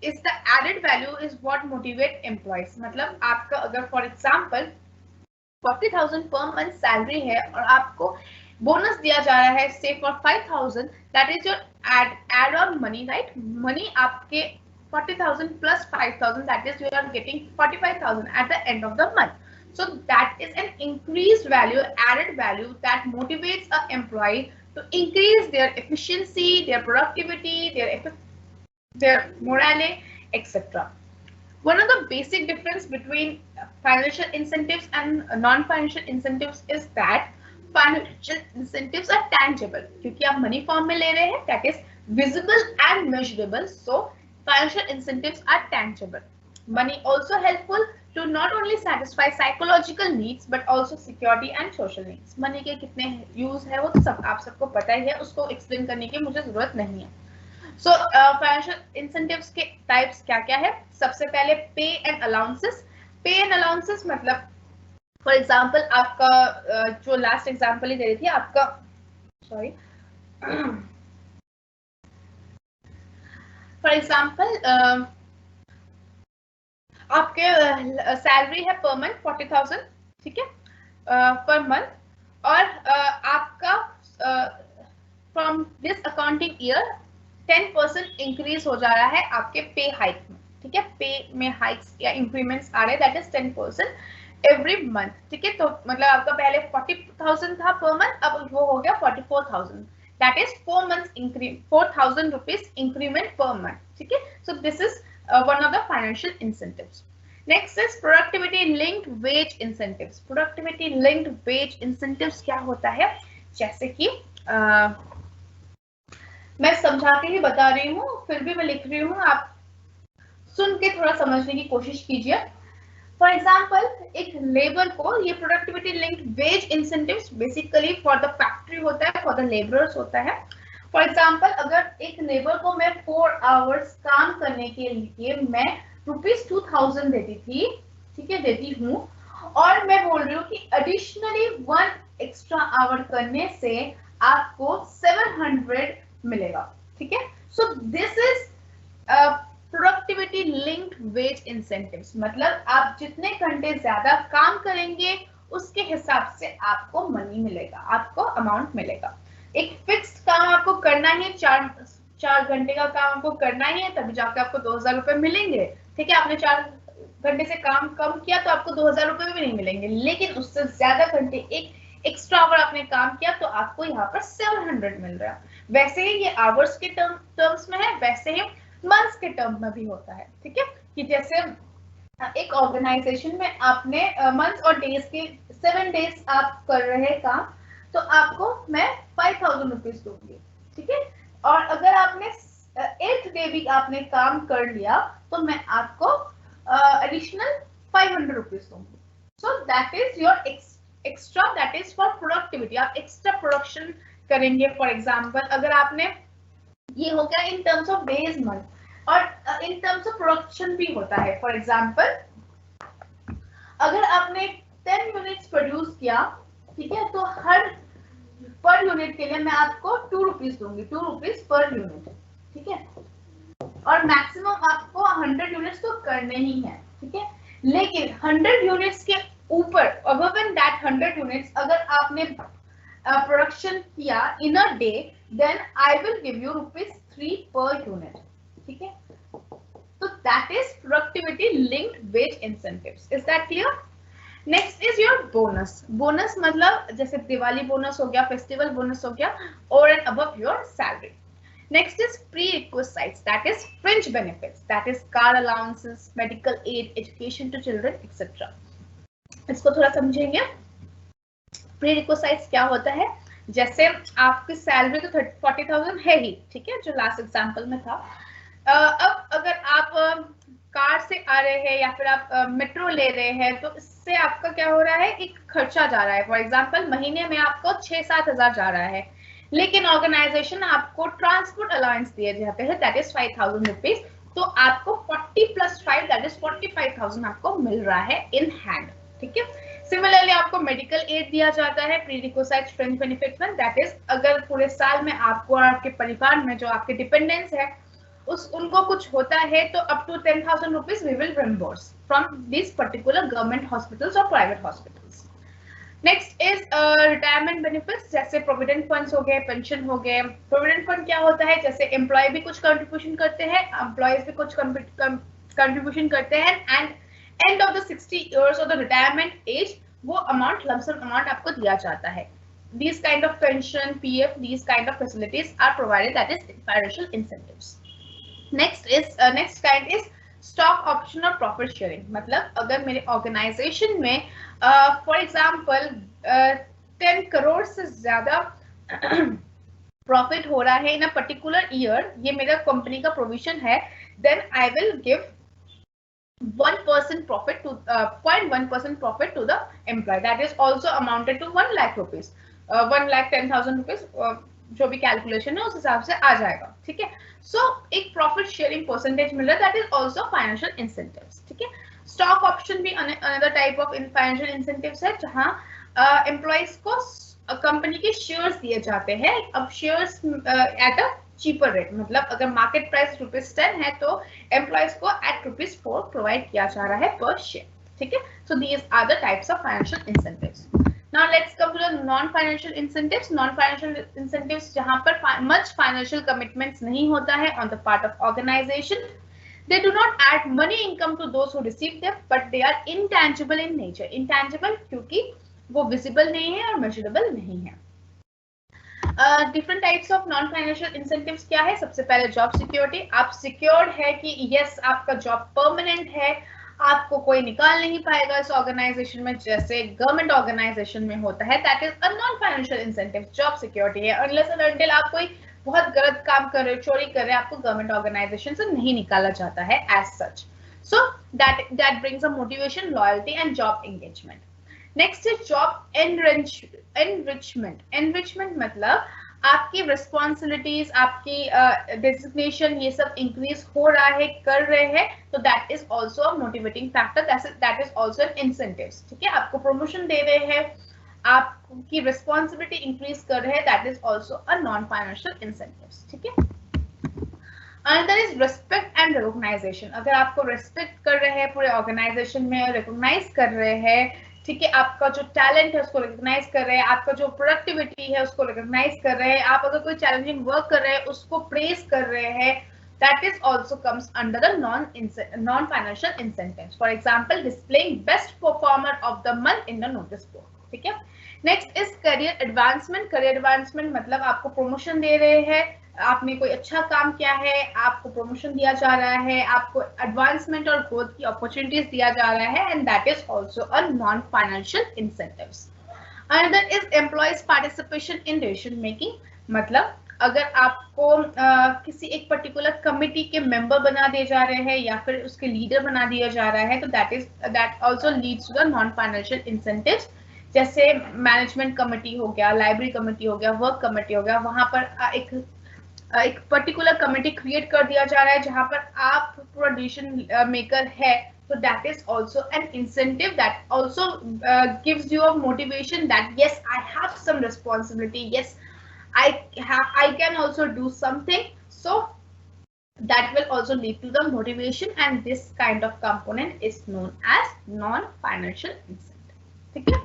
is the added value is what motivate employees. मतलब आपका अगर for example 40,000 per month salary है और आपको बोनस दिया जा रहा है से for 5,000, that is your add on money, right. Money आपके 40,000 plus 5,000, that is you are getting 45,000 at the end of the month. So that is an increased value, added value that motivates an employee to increase their efficiency, their productivity, their morale, etc. One of the basic difference between financial incentives and non-financial incentives is that financial incentives are tangible, क्योंकि आप money form में ले रहे हैं, that is visible and measurable. So financial incentives are tangible. Money also helpful to not only satisfy psychological needs but also security and social needs. Money के कितने use है वो तो सब आप सबको पता ही है, उसको explain करने की मुझे जरूरत नहीं है. So financial incentives के types क्या क्या है. सबसे पहले pay and allowances. Pay and allowances मतलब for example आपका जो last example ही दे रही थी आपका, sorry, फॉर एग्जाम्पल आपके सैलरी है पर मंथ 40,000, ठीक है, पर मंथ, और आपका from this accounting year 10% increase हो जा रहा है आपके पे हाइक में, ठीक है. पे में हाइक्स या इंक्रीमेंट्स आ रहे, दैट इज 10% एवरी मंथ, ठीक है. तो मतलब आपका पहले 40,000 था पर मंथ, अब वो हो गया 44,000. That is 4 months increment, 4,000 rupees increment per month, ठीक है. So this is one of the financial incentives. Next is productivity linked wage incentives. Productivity linked wage incentives क्या होता है, जैसे कि मैं समझा के ही बता रही हूँ, फिर भी मैं लिख रही हूँ, आप सुन के थोड़ा समझने की कोशिश कीजिए. फॉर एग्जाम्पल एक लेबर को ये productivity linked wage incentives basically for the factory होता है, फॉर द लेबरर्स होता है. फॉर एग्जाम्पल अगर एक लेबर को मैं 4 आवर्स काम करने के लिए मैं ₹2,000 देती थी, ठीक है, देती हूँ, और मैं बोल रही हूँ कि एडिशनली 1 एक्स्ट्रा आवर करने से आपको 700 मिलेगा, ठीक है. So this is productivity linked wage incentives. मतलब आप जितने घंटे ज्यादा काम करेंगे उसके हिसाब से आपको मनी मिलेगा, आपको अमाउंट मिलेगा. एक फिक्स्ड काम आपको करना है, 4 घंटे का काम आपको करना ही है, तभी जाकर आपको 2,000 रुपए मिलेंगे, ठीक है. आपने 4 घंटे से काम कम किया तो आपको 2,000 रुपए भी नहीं मिलेंगे, लेकिन उससे ज्यादा घंटे एक एक्स्ट्रा आवर आपने काम किया तो आपको यहाँ पर 700 मिल रहा है. वैसे ही ये आवर्स के टर्म्स में है, वैसे ही मंथ्स के टर्म में भी होता है, ठीक है. कि जैसे एक ऑर्गेनाइजेशन में आपने मंथ्स और डेज के 7 डेज आप कर रहे काम, तो आपको मैं 5000 रुपीज दूंगी, ठीक है। और अगर आपने 8th डे भी आपने काम कर लिया तो मैं आपको एडिशनल 500 रुपीज दूंगी। सो that is your extra, that is for productivity. आप एक्स्ट्रा प्रोडक्शन करेंगे। फॉर एग्जाम्पल अगर आपने, ये हो गया इन टर्म्स ऑफ डेज मंथ, और इन टर्म्स ऑफ प्रोडक्शन भी होता है। फॉर एग्जाम्पल अगर आपने 10 यूनिट्स प्रोड्यूस किया, ठीक है, तो हर पर यूनिट के लिए मैं आपको 2 रुपीज दूंगी, 2 रुपीज पर यूनिट, ठीक है। और मैक्सिमम आपको 100 यूनिट्स तो करने ही है, ठीक है। लेकिन 100 यूनिट्स के ऊपर, अबव एंड दैट 100 यूनिट्स अगर आपने प्रोडक्शन किया in a day, then I will give you ₹3 per unit, ठीक है। तो that is productivity linked wage incentives. Is that clear? Next is your bonus. Bonus मतलब जैसे दिवाली बोनस हो गया, फेस्टिवल बोनस हो गया, और and above your salary. Next is prerequisites, that is fringe benefits, that is car allowances, medical aid, education to children, etc. इसको थोड़ा समझेंगे। prerequisites क्या होता है? जैसे आपकी सैलरी तो 40,000 है ही, ठीक है, जो लास्ट एग्जांपल में था। अब अगर आप कार से आ रहे हैं या फिर आप मेट्रो ले रहे हैं, तो इससे आपका क्या हो रहा है, एक खर्चा जा रहा है। फॉर एग्जांपल महीने में आपको 6-7 हजार जा रहा है, लेकिन ऑर्गेनाइजेशन आपको ट्रांसपोर्ट अलाउंस दिए जाते हैं, दैट इज 5,000 रुपीज। तो आपको 40 + 5 दैट इज 45,000 आपको मिल रहा है इन हैंड, ठीक है। सिमिलरली आपको मेडिकल एड दिया जाता है प्रीरिक्विजिट फ्रिंज बेनिफिट्स में, दैट इज अगर पूरे साल में आपको और आपके परिवार में जो आपके डिपेंडेंट्स है उनको कुछ होता है, तो up to 10,000 rupees we will reimburse from this particular government hospitals और private hospitals. Next is retirement benefits, जैसे प्रोविडेंट फंड्स हो गए, पेंशन हो गए। प्रोविडेंट फंड क्या होता है, जैसे एम्प्लॉय भी कुछ कंट्रीब्यूशन करते हैं, एम्प्लॉयज भी कुछ कंट्रीब्यूशन करते हैं, and end of the 60 years of the retirement age वो अमाउंट, लमसम अमाउंट आपको दिया जाता है। These kind of pension, PF, these kind of facilities are provided, that is financial incentives. Next kind is stock option और profit sharing। मतलब अगर मेरे organisation में फॉर एग्जाम्पल 10 करोड़ से ज्यादा प्रॉफिट हो रहा है इन अ पर्टिकुलर ईयर, ये मेरा कंपनी का प्रोविजन है, then I will give 1% profit to 0.1% profit to the employee, that is also amounted to 1 lakh rupees, 1,10,000 rupees, जो भी कैलकुलेशन है उस हिसाब से आ जाएगा, ठीक है। सो एक प्रॉफिट शेयरिंग परसेंटेज मिल रहा है, that is also financial incentives, ठीक है। स्टॉक ऑप्शन भी another type of financial incentives है, जहां एम्प्लॉइज को कंपनी के शेयर्स दिए जाते हैं। अब shares at a cheaper rate, मतलब अगर मार्केट प्राइस ₹10 है तो एम्प्लॉइज को एट ₹4 प्रोवाइड किया जा रहा है पर शेयर, ठीक है। So these are the types of financial incentives. Now let's come to the non-financial incentives. Non-financial incentives जहां पर much financial commitments नहीं होता है on the part of organization. They do not add money income to those who receive them, but they are intangible in nature. Intangible क्योंकि वो visible नहीं है और measurable नहीं है। Different types of non-financial incentives क्या है? सबसे पहले job security. आप secured है कि yes आपका job permanent है, आपको कोई निकाल नहीं पाएगा इस ऑर्गेनाइजेशन में, जैसे गवर्नमेंट ऑर्गेनाइजेशन में होता है, that is a non financial incentive, job security है। अनलेस एंड अनटिल आप कोई बहुत गलत काम कर रहे हो, चोरी कर रहे हो, आपको गवर्नमेंट ऑर्गेनाइजेशन से नहीं निकाला जाता है as such. So that brings a motivation, loyalty and job engagement. Next is job enrichment. Enrichment मतलब आपकी रिस्पॉन्सिबिलिटीज, आपकी डेजिग्नेशन, ये सब इंक्रीज हो रहा है, कर रहे हैं, तो that is also a motivating factor, that is also an incentives, ठीक है। आपको प्रमोशन दे रहे हैं, आपकी रिस्पॉन्सिबिलिटी इंक्रीज कर रहे हैं, that is also a non financial incentives, ठीक है। Another is respect and recognization. अगर आपको रिस्पेक्ट कर रहे हैं पूरे ऑर्गेनाइजेशन में, रिकॉग्नाइज कर रहे हैं, ठीक है, आपका जो टैलेंट है उसको रिकॉग्नाइज कर रहे हैं, आपका जो प्रोडक्टिविटी है उसको रिकॉग्नाइज कर रहे हैं, आप अगर कोई चैलेंजिंग वर्क कर रहे हैं उसको प्रेज कर रहे हैं, that is also comes under the non-financial incentives. For example, displaying best performer of the month in the notice board, ठीक है। Next is career advancement. Career advancement मतलब आपको प्रमोशन दे रहे हैं, आपने कोई अच्छा काम किया है, आपको प्रमोशन दिया जा रहा है, आपको एडवांसमेंट और ग्रोथ की अपॉर्चुनिटीज दिया जा रहा है, and that is also a non financial incentives. Another is employees participation in decision making. मतलब अगर आपको किसी एक पर्टिकुलर कमिटी के मेंबर बना दिए जा रहे हैं या फिर उसके लीडर बना दिया जा रहा है, तो that also leads to the non financial incentives. जैसे मैनेजमेंट कमेटी हो गया, लाइब्रेरी कमेटी हो गया, वर्क कमेटी हो गया, वहां पर एक पर्टिकुलर कमेटी क्रिएट कर दिया जा रहा है जहां पर आप पूरा डिसीजन मेकर है, so that is also an incentive that also gives you a motivation that yes, I have some responsibility, yes, I can also do something, so that will also lead to the motivation, and this kind of component is known as non-financial incentive. ठीक है,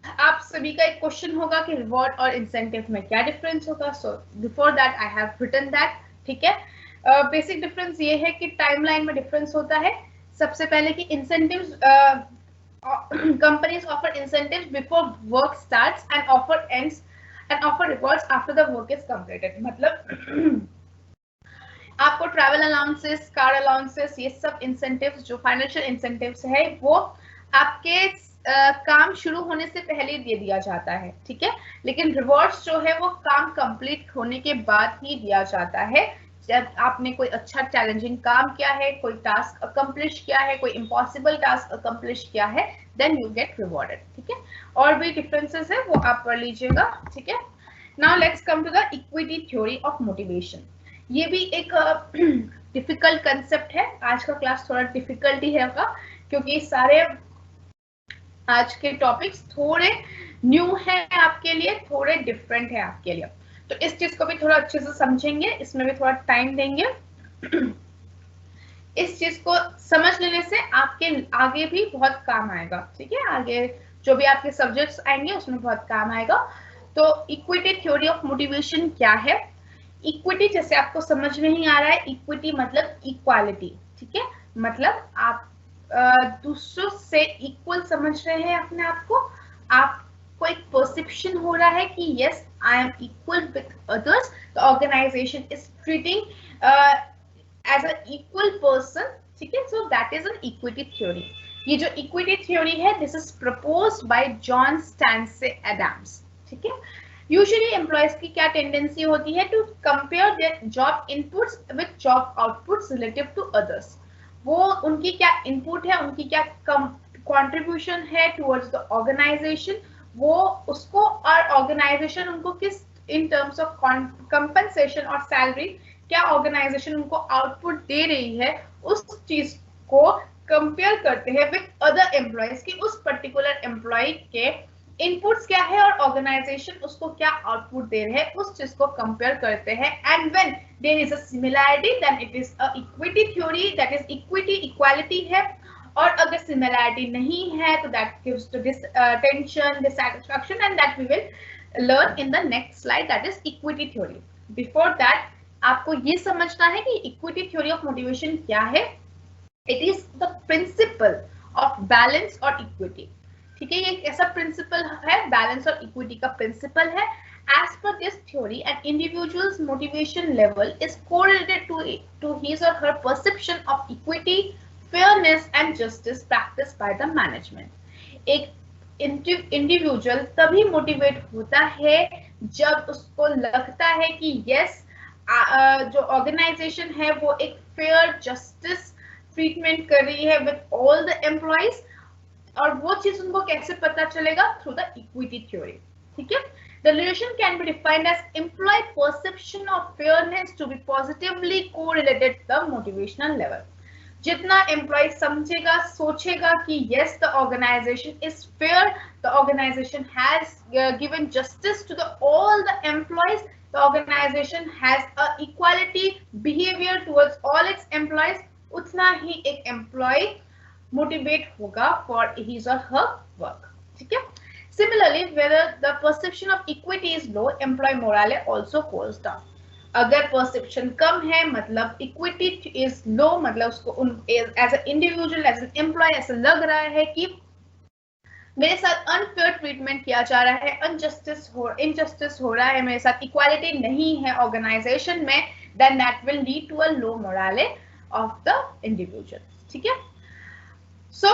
आप सभी का एक question होगा कि reward और incentive में क्या डिफरेंस होगा। So before that I have written that. ठीक है, बेसिक डिफरेंस ये है कि टाइमलाइन में डिफरेंस होता है। सबसे पहले कि incentives, companies offer incentives before work starts and offer ends and offer rewards after the work is completed. मतलब आपको ट्रैवल अलाउंसेस, कार अलाउंसेस, ये सब इंसेंटिव्स जो फाइनेंशियल इंसेंटिव्स है वो आपके काम शुरू होने से पहले दे दिया जाता है। ठीक है, लेकिन रिवॉर्ड्स जो है वो काम कंप्लीट होने के बाद ही दिया जाता है। जब आपने कोई अच्छा चैलेंजिंग काम किया है, कोई टास्क अकम्प्लिश किया है, कोई इम्पॉसिबल टास्क अकम्प्लिश किया है, देन यू गेट रिवॉर्डेड। ठीक है, और भी डिफरेंसेस है वो आप पढ़ लीजिएगा। ठीक है, now let's come to the equity theory of motivation. ये भी एक डिफिकल्ट कंसेप्ट है। आज का क्लास थोड़ा डिफिकल्ट ही है क्योंकि सारे आज के टॉपिक्स थोड़े न्यू है आपके लिए, थोड़े डिफरेंट है आपके लिए, तो इस चीज को भी थोड़ा अच्छे से समझेंगे, इसमें भी थोड़ा टाइम देंगे। इस चीज को समझ लेने से आपके आगे भी बहुत काम आएगा। ठीक है, आगे जो भी आपके सब्जेक्ट्स आएंगे उसमें बहुत काम आएगा। तो इक्विटी थ्योरी ऑफ मोटिवेशन क्या है? इक्विटी जैसे आपको समझ में ही आ रहा है, इक्विटी मतलब इक्वालिटी। ठीक है, मतलब आप दूसरों से इक्वल समझ रहे हैं अपने आप को, आपको एक परसेप्शन हो रहा है कि yes I am equal with others, the organisation is treating as a equal person. ठीक है, so that is an equity theory. ये जो इक्विटी थ्योरी है, this is proposed by John Stacy Adams. ठीक है, यूजुअली एम्प्लॉयज की क्या tendency होती है to compare their job inputs with job outputs relative to others. वो उनकी क्या इनपुट है, उनकी क्या कंट्रीब्यूशन है टुवर्ड्स द ऑर्गेनाइजेशन, वो उसको, और ऑर्गेनाइजेशन उनको किस इन टर्म्स ऑफ कंपनसेशन और सैलरी क्या ऑर्गेनाइजेशन उनको आउटपुट दे रही है, उस चीज को कंपेयर करते हैं विद अदर एम्प्लॉयज की उस पर्टिकुलर एम्प्लॉय के इनपुट्स क्या है और ऑर्गेनाइजेशन उसको क्या आउटपुट दे रहे हैं, उस चीज को कंपेयर करते हैं। And when there is a similarity then it is a equity theory, that is equity, equality है। और अगर सिमिलैरिटी नहीं है तो that gives to tension, dissatisfaction, and that we will learn in the next slide, that is equity theory. Before that आपको ये समझना है कि इक्विटी थ्योरी ऑफ मोटिवेशन क्या है। It is the principle of balance और इक्विटी। ठीक है, ये एक ऐसा प्रिंसिपल है, बैलेंस और इक्विटी का प्रिंसिपल है। As per this theory, an individual's motivation level is correlated to his or her perception of equity, fairness, and justice practiced by the management. एक इंडिविजुअल तभी मोटिवेट होता है जब उसको लगता है कि यस, जो ऑर्गेनाइजेशन है वो एक फेयर जस्टिस ट्रीटमेंट कर रही है विद ऑल द एम्प्लॉइज। और वो चीज उनको कैसे पता चलेगा? Through the equity theory. ठीक है, the relation can be defined as employee perception of fairness to be positively correlated the motivational level. जितना एम्प्लॉय समझेगा, सोचेगा कि yes the organisation is fair, the organization has given justice to the all the employees, the organization has a equality behaviour towards all its employees, उतना ही एक employee motivate होगा for his or her work. ठीक है, similarly whether the perception of equity is low, employee morale also goes down. अगर perception कम है मतलब equity is low, मतलब उसको as an individual, as an employee ऐसा लग रहा है कि मेरे साथ अनफेयर ट्रीटमेंट किया जा रहा है, इनजस्टिस हो रहा है मेरे साथ, इक्वालिटी नहीं है ऑर्गेनाइजेशन में, then that will lead to a low morale of the individual. ठीक है, so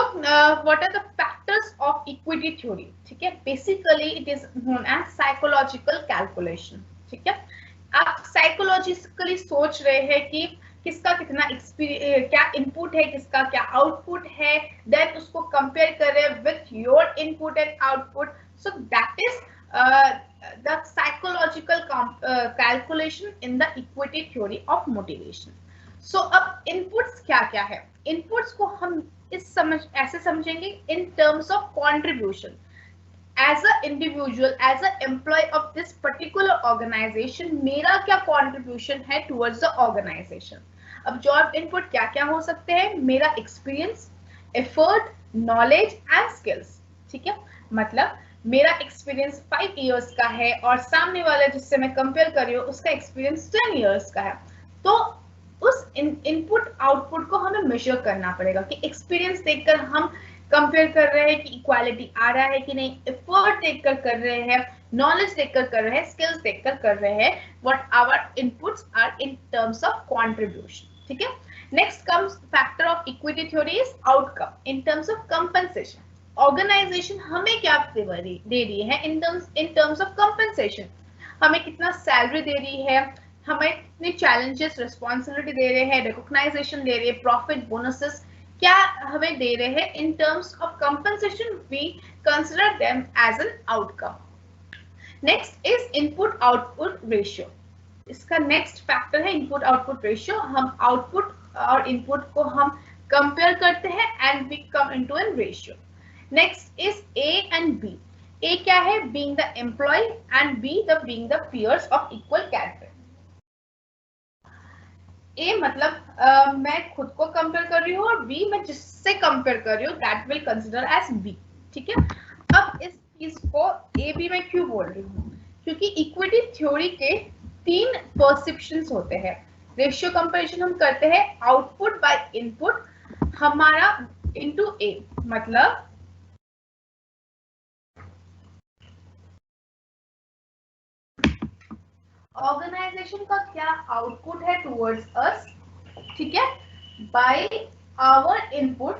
what are the factors of equity theory, ठीक है, basically it is known as psychological calculation, ठीक है। आप साइकोलॉजिकली सोच रहे हैं कि किसका कितना क्या इनपुट है, किसका क्या आउटपुट है, देन उसको कंपेयर कर रहे हैं with your input and output, so that is the psychological calculation in the equity theory of motivation. So अब inputs क्या क्या है? Inputs को हम ऐसे समझेंगे in terms of contribution. As a individual, as a employee of this particular organization, मेरा क्या contribution है towards the organization. अब job input क्या क्या हो सकते हैं? मेरा experience, effort, knowledge and skills, ठीक है। मतलब मेरा एक्सपीरियंस 5 इयर्स का है और सामने वाला जिससे मैं कंपेयर कर रही हूँ उसका एक्सपीरियंस 10 इयर्स का है, तो उस इनपुट आउटपुट को हमें मेजर करना पड़ेगा कि एक्सपीरियंस देखकर हम कंपेयर कर रहे हैं कि इक्वालिटी आ रहा है कि नहीं, एफर्ट देखकर कर रहे हैं, नॉलेज देखकर कर रहे हैं, स्किल्स देखकर कर रहे हैं, what our inputs are in terms of contribution, ठीक है। Next comes factor of equity theory is outcome in terms of compensation. Organization हमें क्या दे रही है इन टर्म्स ऑफ कंपनसेशन, हमें कितना सैलरी दे रही है, हमें कितने चैलेंजेस रिस्पॉन्सिबिलिटी दे रहे हैं, रिकॉग्नाइजेशन दे रही है, प्रॉफिट बोनसेस क्या हमें दे रहे हैं, in terms of compensation we consider them as an outcome. Next is input output ratio. इसका नेक्स्ट फैक्टर है इनपुट आउटपुट रेशियो। हम आउटपुट और इनपुट को हम कंपेयर करते हैं and we come into an ratio. Next is A and B. A क्या है? Being the employee and B being the peers of equal character. A मतलब मैं खुद को कंपेयर कर रही हूँ और B मैं जिससे कंपेयर कर रही हूँ, that will consider as B, ठीक है। अब इस चीज को A B मैं क्यों बोल रही हूँ? क्योंकि इक्विटी थ्योरी के 3 परसेप्शंस होते हैं। रेशियो कंपैरिजन हम करते हैं आउटपुट बाय इनपुट हमारा इनटू A, मतलब ऑर्गेनाइजेशन का क्या आउटपुट है टुवर्ड्स अस, ठीक है, बाय आवर इनपुट,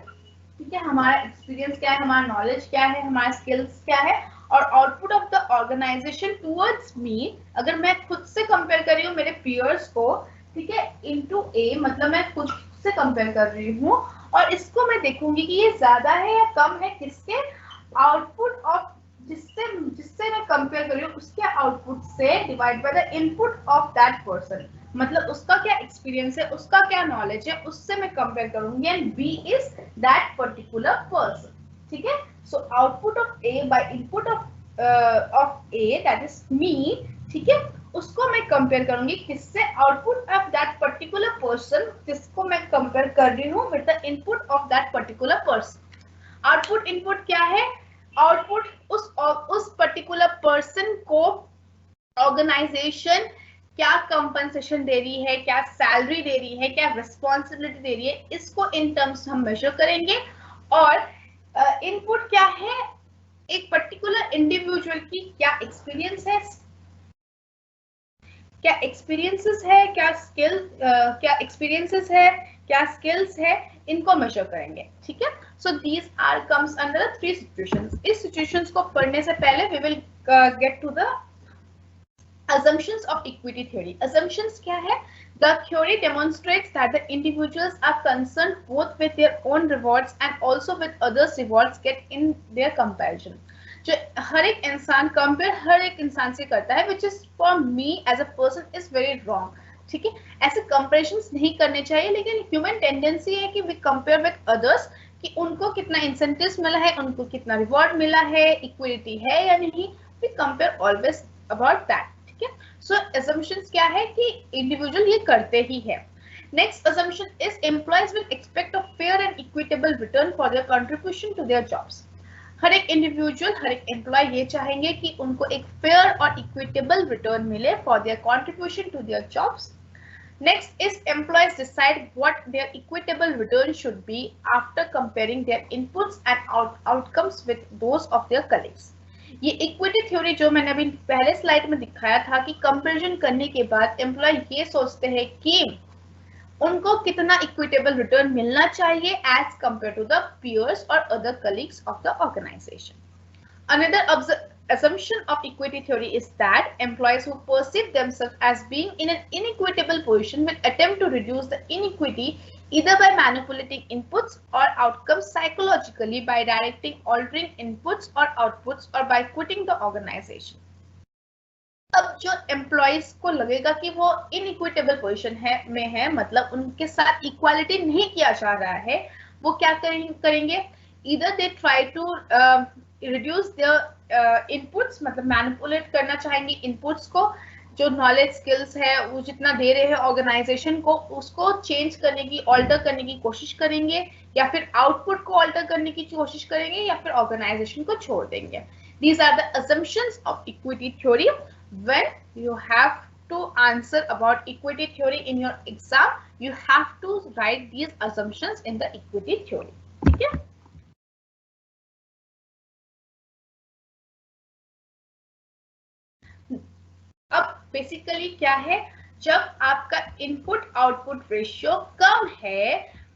ठीक है, हमारा एक्सपीरियंस क्या है, हमारा नॉलेज क्या है, हमारा स्किल्स क्या है, और output of the organization towards me, अगर मैं खुद से कंपेयर कर रही हूँ मेरे पीयर्स को, ठीक है, इनटू ए, मतलब मैं खुद से कंपेयर कर रही हूँ और इसको मैं देखूंगी कि ये ज्यादा है या कम है, किसके आउटपुट ऑफ जिससे मैं कंपेयर कर रही हूँ उसके आउटपुट से divide by the input of that person, मतलब उसका क्या एक्सपीरियंस है, उसका क्या नॉलेज है, उससे मैं कंपेयर करूंगी and B is that particular person, ठीक है। So output of A by input of A that is me, ठीक है, उसको मैं कंपेयर करूंगी किससे, output of that particular person जिसको मैं कंपेयर कर रही हूँ with the input of that particular person. Output input क्या है? आउटपुट उस पर्टिकुलर पर्सन को ऑर्गेनाइजेशन क्या कंपनसेशन दे रही है, क्या सैलरी दे रही है, क्या रिस्पॉन्सिबिलिटी दे रही है, इसको इन टर्म्स हम मेजर करेंगे। और इनपुट क्या है? एक पर्टिकुलर इंडिविजुअल की क्या एक्सपीरियंस है, क्या एक्सपीरियंसेस है, क्या एक्सपीरियंसेस है, क्या स्किल्स है, इनको मेजर करेंगे, ठीक है। So these are comes under 3 situations. इस सिचुएशंस को पढ़ने से पहले we will get to the assumptions of equity theory. Assumptions क्या है? The theory demonstrates that the individuals are concerned both with their own rewards and also with others' rewards get in their comparison. जो हर एक इंसान compare हर एक इंसान से करता है, which is for me as a person is very wrong, ठीक है। ऐसे कंपेरिजन नहीं करने चाहिए, लेकिन ह्यूमन टेंडेंसी है कि वी कंपेयर विद अदर्स कि उनको कितना इंसेंटिव्स मिला है, उनको कितना रिवॉर्ड मिला है, इक्वलिटी है या नहीं, we compare always about that, ठीक है। सो assumptions क्या है कि इंडिविजुअल ये करते ही है। Next assumption is employees will expect a fair and equitable return for their contribution to their jobs. हर एक इंडिविजुअल, हर एक एम्प्लॉय ये चाहेंगे कि उनको एक फेयर और इक्विटेबल रिटर्न मिले for their contribution to their jobs. Next is employees decide what their equitable return should be after comparing their inputs and outcomes with those of their colleagues. ये equity theory जो मैंने अभी पहले slide में दिखाया था कि कंपैरिजन करने के बाद एम्प्लॉय ये सोचते हैं कि उनको कितना इक्विटेबल रिटर्न मिलना चाहिए as compared to the peers or other colleagues of the organization. Another assumption of equity theory is that employees who perceive themselves as being in an inequitable position will attempt to reduce the inequity either by manipulating inputs or outcomes psychologically, by directing, altering inputs or outputs, or by quitting the organization. अब जो employees को लगेगा कि वो inequitable position में है, मतलब उनके साथ इक्वालिटी नहीं किया जा रहा है, वो क्या करेंगे? इधर they try to reduce their inputs, मतलब मैनिपुलेट करना चाहेंगे इनपुट्स को, जो नॉलेज स्किल्स है वो जितना दे रहे हैं ऑर्गेनाइजेशन को, उसको चेंज करने की, ऑल्टर करने की कोशिश करेंगे, या फिर आउटपुट को ऑल्टर करने की कोशिश करेंगे, या फिर ऑर्गेनाइजेशन को छोड़ देंगे. These are the assumptions of equity theory. When you have to answer about equity theory in your exam, you have to write these assumptions in the equity theory. ठीक है? अब बेसिकली क्या है, जब आपका इनपुट आउटपुट रेशियो कम है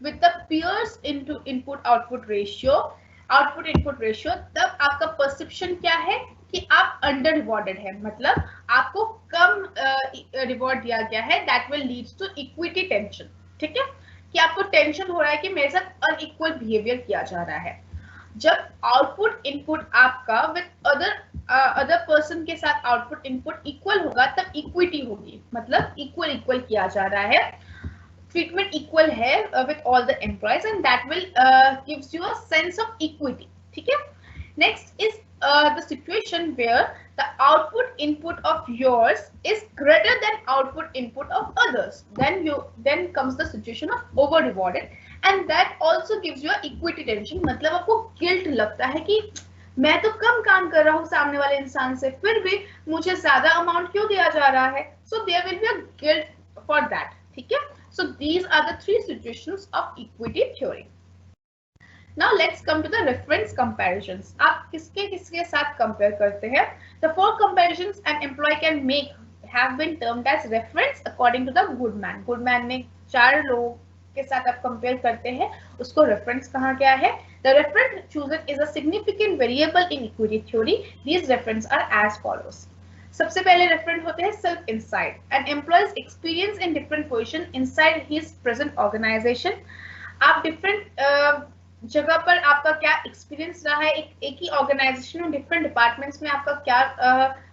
with the peers into input output ratio, output input ratio, तब आपका परसेप्शन क्या है कि आप अंडर रिवॉर्डेड है, मतलब आपको कम रिवॉर्ड दिया गया है. That will leads to equity tension. ठीक है, कि आपको टेंशन हो रहा है कि मेरे साथ अनइक्वल बिहेवियर किया जा रहा है. जब आउटपुट इनपुट आपका विद अदर पर्सन के साथ आउटपुट इनपुट इक्वल होगा, तब इक्विटी होगी, मतलब इक्वल किया जा रहा है, treatment equal है with all the employees, and that will gives you a sense of equity. ठीक है? Next is the situation where the output input of yours is greater than output input of others. Then comes the situation of over rewarded, and that also gives you a equity tension. मतलब आपको guilt लगता है कि मैं तो कम काम कर रहा हूँ सामने वाले इंसान से, फिर भी मुझे ज्यादा अमाउंट क्यों दिया जा रहा है? So there will be a guilt for that. ठीक है? So these are the three situations of equity theory. Now let's come to the reference comparisons. आप किसके साथ compare करते हैं? The four comparisons an employee can make have been termed as reference according to the Goodman. Goodman ने 4 लोगों के साथ आप compare करते हैं, उसको reference कहा गया है. The reference chosen is a significant variable in equity theory. These references are as follows. सबसे पहले रेफरेंस होते हैं self insight. An employee's experience in different position inside his present organization. आप डिफरेंट जगह पर आपका क्या एक्सपीरियंस रहा है, एक ही ऑर्गेनाइजेशन में डिफरेंट डिपार्टमेंट्स में आपका क्या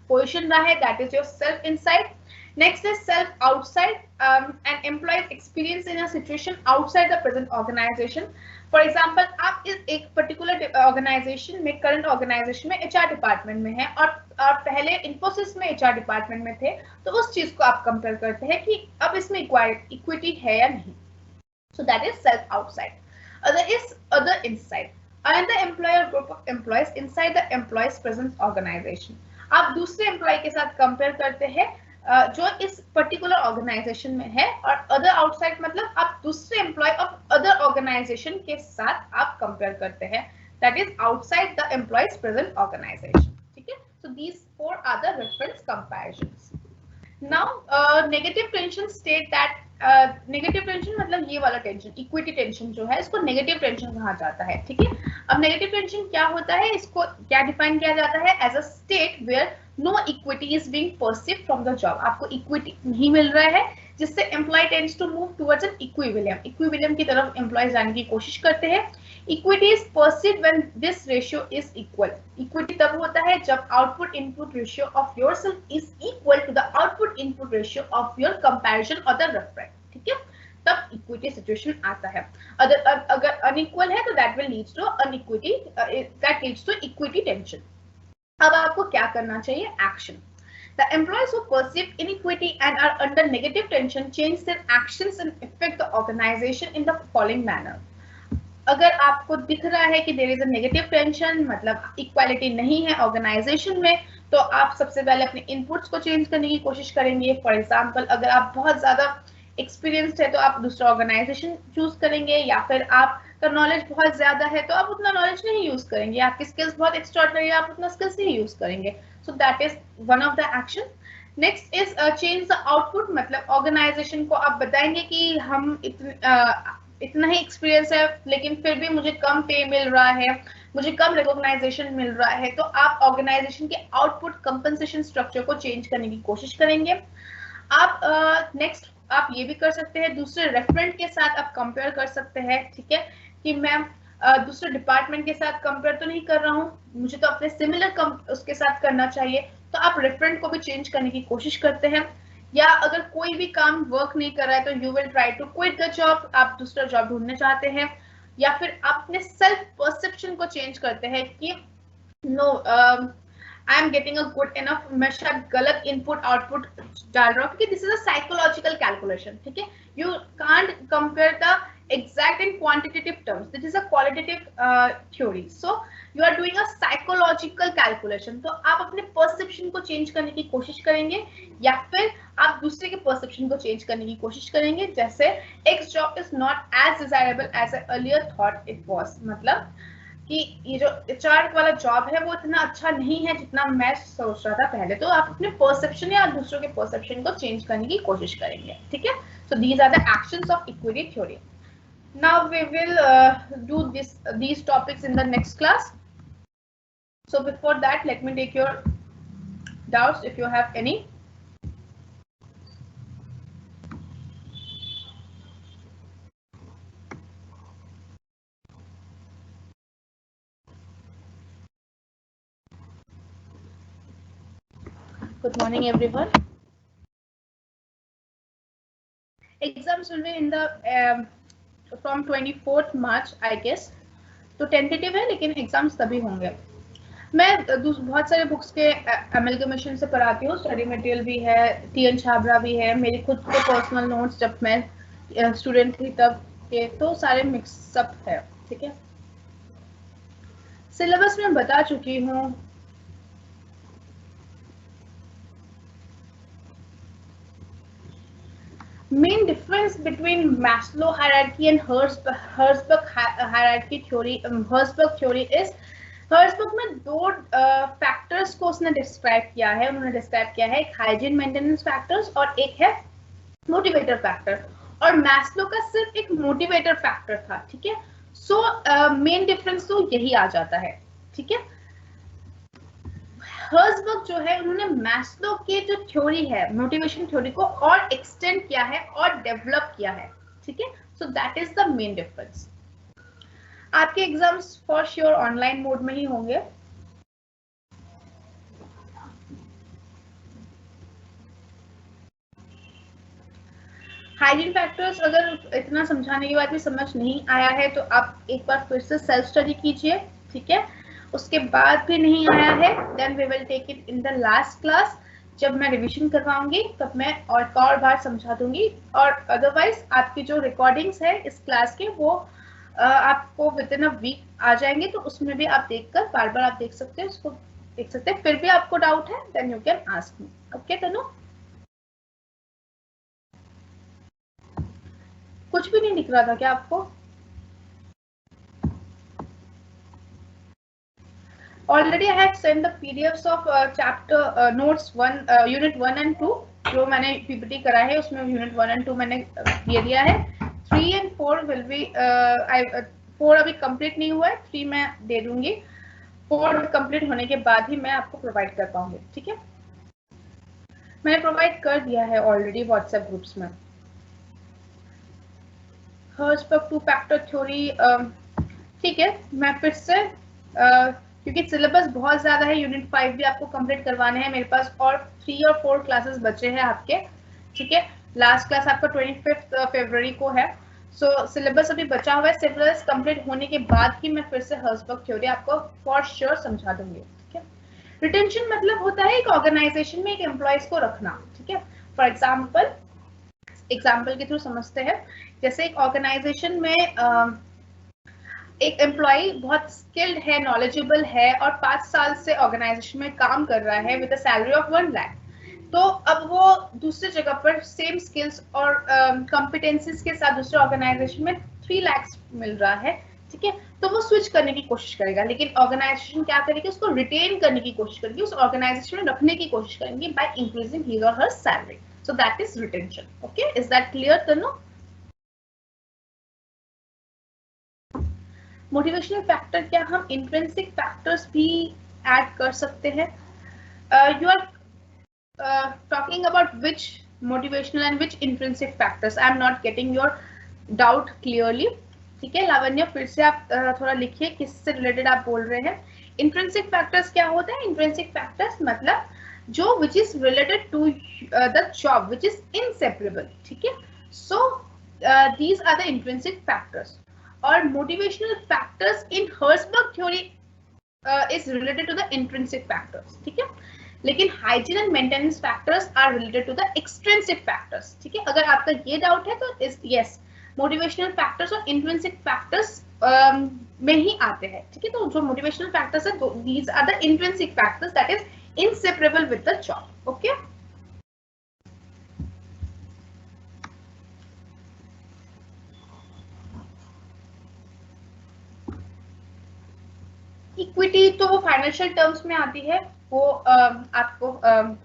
पोजीशन रहा है, that is your self insight. Next is self outside. An employee's experience in a situation outside the present organization. For example, आप इस एक पर्टिकुलर ऑर्गेनाइजेशन में, करंट ऑर्गेनाइजेशन में एचआर डिपार्टमेंट में है, और पहले इन्फोसिस में एचआर डिपार्टमेंट में थे, तो उस चीज को आप कंपेयर करते हैं कि अब इसमें इक्विटी है या नहीं. सो that is self outside. Other is other inside. Another employer group of employees inside the employee's present organization. आप दूसरे एम्प्लॉय के साथ कंपेयर करते हैं जो इस पर्टिकुलर ऑर्गेनाइजेशन में है, और अदर आउटसाइड मतलब आप दूसरे एम्प्लॉय ऑफ अदर ऑर्गेनाइजेशन के साथ आप कंपेयर करते हैं, that is outside the employee's present organization. ठीक है? So these 4 are the reference comparisons. Now negative tension state that, negative tension मतलब ये वाला टेंशन, इक्विटी टेंशन जो है, इसको नेगेटिव टेंशन कहा जाता है. ठीक है? अब नेगेटिव टेंशन क्या होता है, इसको क्या डिफाइन किया जाता है? As a state where no equity is being perceived from the job. आपको इक्विटी नहीं मिल रहा है, जिससे employee tends to move towards an equilibrium. Equilibrium की तरफ एम्प्लॉय जाने की कोशिश करते हैं. Equity is perceived when this ratio is equal. Equity तब होता है जब output input ratio of yourself is equal to the output input ratio of your comparison और द रेफरेंस. ठीक है? तब इक्विटी सिचुएशन आता है. अगर अनइक्वल है तो that will leads to unequity, that leads to equity tension. अब आपको क्या करना चाहिए? Action. The employees who perceive inequity and are under negative tension change their actions and affect the organization in the following manner. अगर आपको दिख रहा है कि there is a negative tension, मतलब इक्वालिटी नहीं है ऑर्गेनाइजेशन में, तो आप सबसे पहले अपने इनपुट्स को चेंज करने की कोशिश करेंगे. फॉर एग्जाम्पल, अगर आप बहुत ज्यादा एक्सपीरियंस्ड है तो आप दूसरा ऑर्गेनाइजेशन चूज करेंगे, या फिर आपका नॉलेज बहुत ज्यादा है तो आप उतना नॉलेज नहीं यूज करेंगे. आपकी स्किल्स बहुत एक्स्ट्राऑर्डिनरी है, आप उतना स्किल्स नहीं यूज करेंगे. So that is one of the action. Next is change the output, मतलब ऑर्गेनाइजेशन को आप बताएंगे कि हम इतना ही एक्सपीरियंस है लेकिन फिर भी मुझे कम पे मिल रहा है, मुझे कम रिकॉग्नाइजेशन मिल रहा है, तो आप ऑर्गेनाइजेशन के आउटपुट कंपनसेशन स्ट्रक्चर को चेंज करने की कोशिश करेंगे। आप नेक्स्ट आप ये भी कर सकते हैं, दूसरे रेफरेंट के साथ आप कंपेयर कर सकते हैं, ठीक है, कि मैम दूसरे डिपार्टमेंट के साथ कंपेयर तो नहीं कर रहा हूँ, मुझे तो अपने सिमिलर उसके साथ करना चाहिए, तो आप रेफरेंट को भी चेंज करने की कोशिश करते हैं। या अगर कोई भी काम वर्क नहीं कर रहा है तो you will try to quit the job, आप दूसरा जॉब ढूंढने चाहते हैं। या फिर आप अपने सेल्फ परसेप्शन को चेंज करते हैं कि no I am getting a good enough, मैं शायद गलत इनपुट आउटपुट डाल रहा हूँ, क्योंकि this is a psychological calculation, ठीक है, you can't compare the exact in quantitative terms, this is a qualitative theory, so you are doing a psychological calculation, तो आप अपने perception को change करने की कोशिश करेंगे या फिर आप दूसरे के perception को change करने की कोशिश करेंगे, जैसे X job is not as desirable as I earlier thought it was, मतलब कि ये जो HR वाला जॉब है वो इतना अच्छा नहीं है जितना मैं सोच रहा था पहले, तो आप अपने परसेप्शन या दूसरों के परसेप्शन को चेंज करने की कोशिश करेंगे, ठीक है। So these are the actions of equity theory. Now we will do these topics in the next class. So before that, let me take your doubts if you have any. Good morning, everyone. Exams will be in the from 24th March, I guess. तो tentative है लेकिन exams तभी होंगे। मैं बहुत सारे books के amalgamation से पढ़ाती हूँ, स्टडी मटेरियल भी है, टी.एन. छाबरा भी है, मेरी खुद के पर्सनल नोट्स जब मैं स्टूडेंट थी तब के, तो सारे मिक्सअप है, ठीक है। सिलेबस में बता चुकी हूँ। Main difference between Maslow hierarchy and Herzberg hierarchy theory, Herzberg theory is Herzberg में दो फैक्टर्स को उसने डिस्क्राइब किया है, उन्होंने डिस्क्राइब किया है, एक हाइजीन मेंटेनेंस फैक्टर्स और एक है मोटिवेटर फैक्टर, और मैस्लो का सिर्फ एक मोटिवेटर फैक्टर था, ठीक है। सो मेन डिफरेंस तो यही आ जाता है, ठीक है। हर्सबर्ग जो है उन्होंने मैस्लो के जो थ्योरी है मोटिवेशन थ्योरी को और एक्सटेंड किया है और डेवलप किया है, ठीक है। So that is the main difference. आपके exams for sure online mode में ही होंगे। हाइजीन फैक्टर्स अगर इतना समझाने के बाद भी समझ नहीं आया है तो आप एक बार फिर से सेल्फ स्टडी कीजिए, ठीक है। उसके बाद भी नहीं आया है then we will take it in the last class, जब मैं रिवीजन करवाऊंगी तब मैं और बार समझा दूंगी, और अदरवाइज आपकी जो रिकॉर्डिंग्स है इस क्लास के वो आपको विद इन अ वीक आ जाएंगे, तो उसमें भी आप देखकर बार बार आप देख सकते हैं, उसको देख सकते हैं। फिर भी आपको डाउट है then you can ask me, okay Tanu. कुछ भी नहीं दिख रहा था क्या आपको? Already I have sent the PDFs of chapter notes 1 unit 1 and 2 जो मैंने PPT करा है उसमें unit 1 and 2 मैंने दे दिया है। 3 and 4 will be 4 अभी कंप्लीट नहीं हुआ है, 3 मैं दे दूंगी, 4 कंप्लीट होने के बाद ही मैं आपको प्रोवाइड कर पाऊंगी, ठीक है। मैंने प्रोवाइड कर दिया है ऑलरेडी व्हाट्सएप ग्रुप्स में। हर्सबर्ग टू फैक्टर थ्योरी, ठीक है, मैं फिर से क्योंकि सिलेबस बहुत ज्यादा है, यूनिट 5 भी आपको कंप्लीट करवाने हैं, मेरे पास और 3 और 4 क्लासेस बचे हैं आपके, ठीक है। लास्ट क्लास आपका 25 फरवरी को है, सो सिलेबस अभी बचा हुआ है, सिलेबस कंप्लीट होने के बाद ही मैं फिर से हर्सबर्ग थ्योरी आपको फॉर श्योर समझा दूंगी, ठीक है। रिटेंशन मतलब होता है एक ऑर्गेनाइजेशन में एक एम्प्लॉयज को रखना, ठीक है। फॉर एग्जाम्पल के थ्रू समझते हैं, जैसे एक ऑर्गेनाइजेशन में एक एम्प्लॉय बहुत स्किल्ड है, नॉलेजेबल है और 5 साल से ऑर्गेनाइजेशन में काम कर रहा है with a salary of 1 lakh, तो अब वो दूसरी जगह पर सेम स्किल्स और कॉम्पिटेंसीज के साथ दूसरे ऑर्गेनाइजेशन में 3 लाख मिल रहा है, ठीक है। तो वो स्विच करने की कोशिश करेगा, लेकिन ऑर्गेनाइजेशन क्या करेगी, उसको रिटेन करने की कोशिश करेगी, उस ऑर्गेनाइजेशन में रखने की कोशिश करेंगी बाय इंक्रीजिंग हिज और her salary. So that is retention. Okay, is that clear Tanu? Motivational factor क्या हम इंट्रिंसिक फैक्टर्स भी ऐड कर सकते हैं? You are talking about which motivational and which intrinsic factors? I am not getting your doubt clearly. ठीक है लावण्य, फिर से आप थोड़ा लिखिए किससे रिलेटेड आप बोल रहे हैं. इंट्रिंसिक फैक्टर्स क्या होते हैं? इंट्रिंसिक फैक्टर्स मतलब जो which is related to the job which is inseparable. ठीक है, so these are the intrinsic factors. और motivational factors in Herzberg theory is related to the intrinsic factors. ठीक है, लेकिन hygiene and maintenance factors are related to the extrinsic factors. ठीक है, अगर आपका ये डाउट है तो इस यस, मोटिवेशनल फैक्टर्स और इंट्रिंसिक फैक्टर्स में ही आते हैं. ठीक है, तो जो मोटिवेशनल फैक्टर्स है these are the intrinsic factors that is inseparable with the job. Okay, equity तो वो फाइनेंशियल टर्म्स में आती है, वो आपको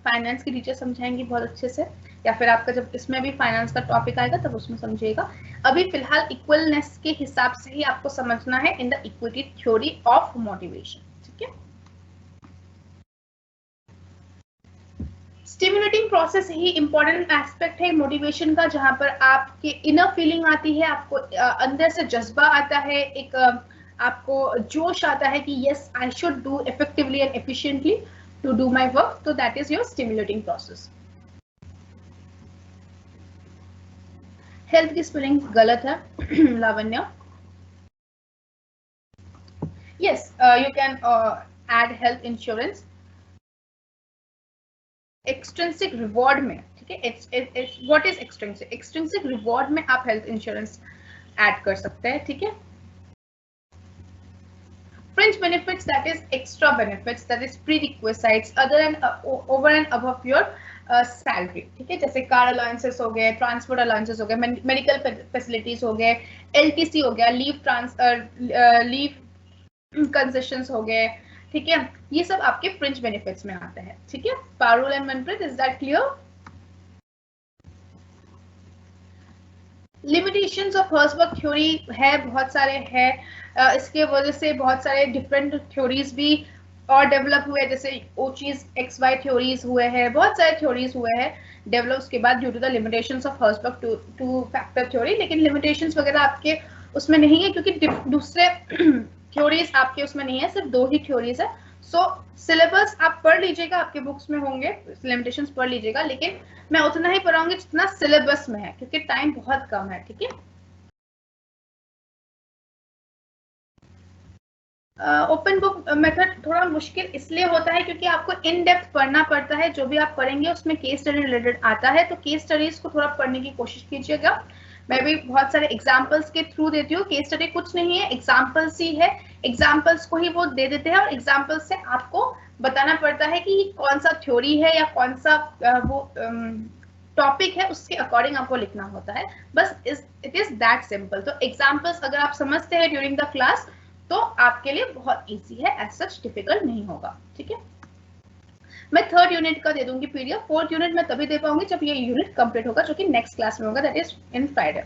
फाइनेंस की टीचर समझाएंगी बहुत अच्छे से, या फिर आपका जब इसमें भी फाइनेंस का टॉपिक आएगा तब उसमें समझिएगा. अभी फिलहाल इक्वलनेस के हिसाब से ही आपको समझना है in the equity theory of motivation. ठीक है, स्टिमुलेटिंग प्रोसेस ही इंपॉर्टेंट एस्पेक्ट है मोटिवेशन का, जहां पर आपके इनर फीलिंग आती है, आपको अंदर से जज्बा आता है, एक आपको जोश आता है कि yes I should do effectively and efficiently to do my work. तो that is your stimulating process. Health की स्पेलिंग गलत है Lavanya. Yes, you can add health insurance extrinsic reward में. ठीक है, what is extrinsic? Extrinsic reward में आप health insurance add कर सकते हैं. ठीक है, fringe benefits, that is extra benefits, that is prerequisites other and over and above your salary. ठीक है, जैसे कार अलाउंसेस हो गए, ट्रांसपोर्ट अलाउंसेस हो गए, मेडिकल फैसिलिटीज हो गए, LTC हो गया, लीव कंसेशंस हो गए. ठीक है, ये सब आपके फ्रिंज बेनिफिट्स में आता है. ठीक है, Parul and Manpreet, is that clear? Limitations of Herzberg theory है, बहुत सारे हैं. इसके वजह से बहुत सारे डिफरेंट थ्योरीज भी और डेवलप हुए, जैसे ओचीज XY थ्योरीज हुए हैं, बहुत सारे थ्योरीज हुए हैं डेवलप उसके बाद due to the limitations of Herzberg two factor theory. लेकिन लिमिटेशंस वगैरह आपके उसमें नहीं है, क्योंकि दूसरे थ्योरीज आपके उसमें नहीं है, सिर्फ 2 ही थ्योरीज है. सो सिलेबस आप पढ़ लीजिएगा, आपके बुक्स में होंगे, लिमिटेशंस पढ़ लीजिएगा, लेकिन मैं उतना ही पढ़ाऊंगी जितना सिलेबस में है, क्योंकि टाइम बहुत कम है. ठीक है, ओपन बुक मेथड थोड़ा मुश्किल इसलिए होता है क्योंकि आपको इन डेप्थ पढ़ना पड़ता है. जो भी आप पढ़ेंगे उसमें केस स्टडी रिलेटेड आता है, तो केस स्टडीज को थोड़ा पढ़ने की कोशिश कीजिएगा. मैं भी बहुत सारे एग्जाम्पल्स के थ्रू देती हूँ. केस स्टडी कुछ नहीं है, एग्जाम्पल्स ही है. एग्जाम्पल्स को ही वो दे देते हैं और एग्जाम्पल्स से आपको बताना पड़ता है कि कौन सा थ्योरी है या कौन सा वो टॉपिक है, उसके अकॉर्डिंग आपको लिखना होता है. बस इट इज दैट सिंपल. तो एग्जाम्पल्स अगर आप समझते हैं ड्यूरिंग द क्लास तो आपके लिए बहुत इजी है, एज सच डिफिकल्ट नहीं होगा. ठीक है, मैं 3rd यूनिट का दे दूंगी पीडीएफ. 4th यूनिट मैं तभी दे पाऊंगी जब ये यूनिट कंप्लीट होगा, जो कि नेक्स्ट क्लास में होगा, that is in Friday.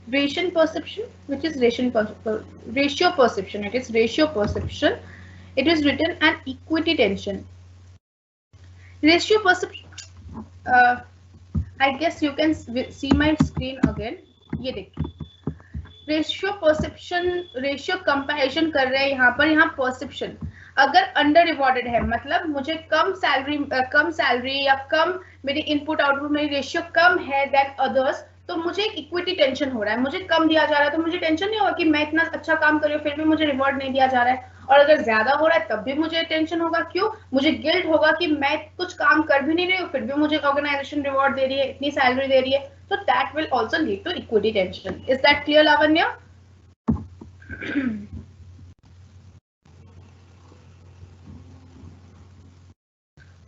Ration perception, which is ratio perception. It is ratio perception. It is written an equity tension. Ratio perception. I guess you can see my screen again. ये देखिए, ratio perception, ratio comparison कर रहे हैं यहाँ पर. यहाँ perception अगर under rewarded है, मतलब मुझे कम सैलरी या कम मेरी इनपुट आउटपुट मेरी रेशियो कम है देन अदर्स, तो मुझे एक इक्विटी टेंशन हो रहा है. मुझे कम दिया जा रहा है तो मुझे टेंशन नहीं होगा कि मैं इतना अच्छा काम कर रही हूँ फिर भी मुझे रिवॉर्ड नहीं दिया जा रहा है. और अगर ज्यादा हो रहा है तब भी मुझे टेंशन होगा. क्यों? मुझे गिल्ट होगा कि मैं कुछ काम कर भी नहीं रही हूँ फिर भी मुझे ऑर्गेनाइजेशन रिवॉर्ड दे रही है, इतनी सैलरी दे रही है. So that will also lead to equity tension. Is that clear, Lavanya?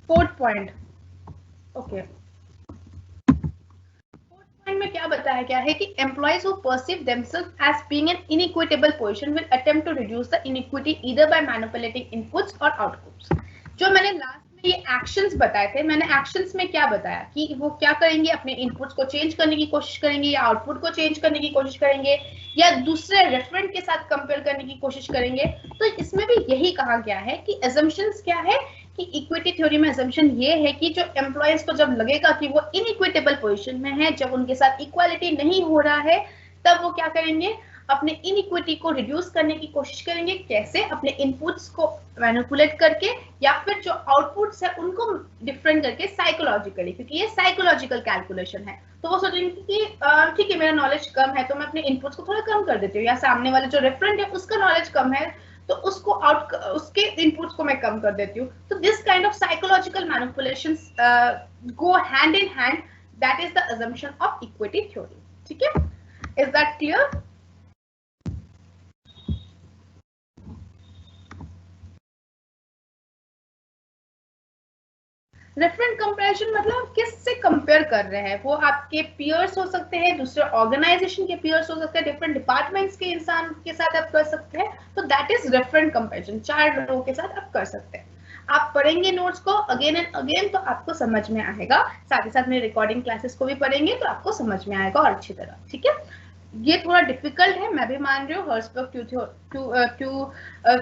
Fourth point. Okay. क्या बताया गया है कि employees who perceive themselves as being an inequitable position will attempt to reduce the inequity either by manipulating inputs और outputs. जो मैंने last में ये एक्शंस बताए थे, मैंने एक्शंस में क्या बताया कि वो क्या करेंगे, अपने इनपुट्स को चेंज करने की कोशिश करेंगे या आउटपुट को चेंज करने की कोशिश करेंगे या दूसरे रेफरेंट के साथ कंपेयर करने की कोशिश करेंगे। तो इसमें भी यही कहा गया है कि assumptions क्या है कि इक्विटी थ्योरी में assumption ये है कि जो एम्प्लॉयज को जब लगेगा कि वो इनइक्विटेबल पोजीशन में है, जब उनके साथ इक्वालिटी नहीं हो रहा है, तब वो क्या करेंगे, अपने इनइक्विटी को रिड्यूस करने की कोशिश करेंगे। कैसे? अपने इनपुट्स को मैनिपुलेट करके या फिर जो आउटपुट्स है उनको डिफरेंट करके साइकोलॉजिकली, क्योंकि ये साइकोलॉजिकल कैलकुलेशन है। तो वो सोचेंगे कि ठीक है, मेरा नॉलेज कम है तो मैं अपने इनपुट्स को थोड़ा कम कर देती हूँ, या सामने वाले जो रेफरेंट है उसका नॉलेज कम है तो उसके इनपुट्स को मैं कम कर देती हूँ। तो this kind of psychological manipulations go hand in hand, that is the assumption of equity theory. ठीक है, is that clear? Referent comparison मतलब किससे कंपेयर कर रहे हैं, वो आपके पीयर्स हो सकते हैं, दूसरे ऑर्गेनाइजेशन के पीयर्स हो सकते हैं, डिफरेंट डिपार्टमेंट्स के इंसान के साथ आप कर सकते हैं। तो दैट इज रेफरेंट कंपैरिजन, 4 लोगों के साथ आप कर सकते हैं। आप पढ़ेंगे नोट्स को अगेन एंड अगेन तो आपको समझ में आएगा, साथ ही साथ मेरे रिकॉर्डिंग क्लासेस को भी पढ़ेंगे तो आपको समझ में आएगा और अच्छी तरह। ठीक है, ये थोड़ा डिफिकल्ट है, मैं भी मान रही हूँ, हर्ट्जबर्ग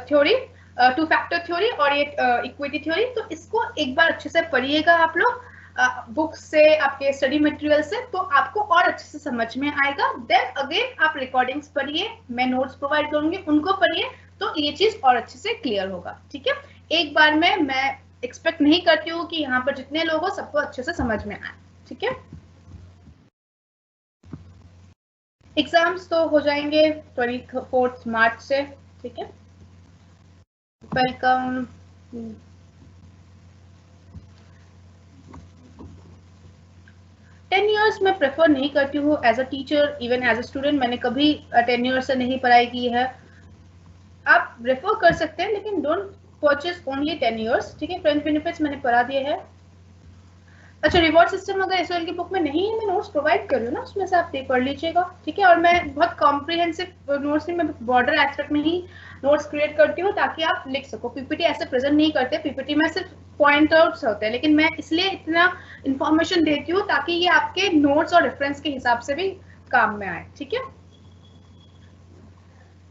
थ्योरी, टू फैक्टर थ्योरी और ये इक्विटी थ्योरी। तो इसको एक बार अच्छे से पढ़िएगा आप लोग बुक से, आपके स्टडी मटेरियल से, तो आपको और अच्छे से समझ में आएगा। देन अगेन आप रिकॉर्डिंग्स पढ़िए, मैं नोट्स प्रोवाइड करूंगी, उनको पढ़िए, तो ये चीज और अच्छे से क्लियर होगा। ठीक है, एक बार में मैं एक्सपेक्ट नहीं करती हूँ कि यहाँ पर जितने लोग हो सबको अच्छे से समझ में आए। ठीक है, एग्जाम्स तो हो जाएंगे 24 मार्च से। ठीक है, वेलकम। 10 इयर्स मैं प्रेफर नहीं करती हूँ as a teacher, even as a student मैंने कभी 10 इयर्स से नहीं पढ़ाई की है। आप रेफर कर सकते हैं लेकिन डोंट परचेज ओनली 10 इयर्स। ठीक है, फ्रेंच बेनिफिट्स मैंने पढ़ा दिए हैं। अच्छा, रिवॉर्ड सिस्टम अगर एसओएल की बुक में नहीं है, मैं नोट्स प्रोवाइड कर रही हूँ ना, उसमें से आप पे पढ़ लीजिएगा। ठीक है, और मैं बहुत कॉम्प्रिहेंसिव नोट्स नहीं, मैं बॉर्डर एस्पेक्ट में ही नोट्स क्रिएट करती हूँ ताकि आप लिख सको। पीपीटी ऐसे प्रेजेंट नहीं करते, पीपीटी में सिर्फ पॉइंट आउट्स होते हैं, लेकिन मैं इसलिए इतना इंफॉर्मेशन देती हूँ ताकि ये आपके नोट्स और रेफरेंस के हिसाब से भी काम में आए। ठीक है,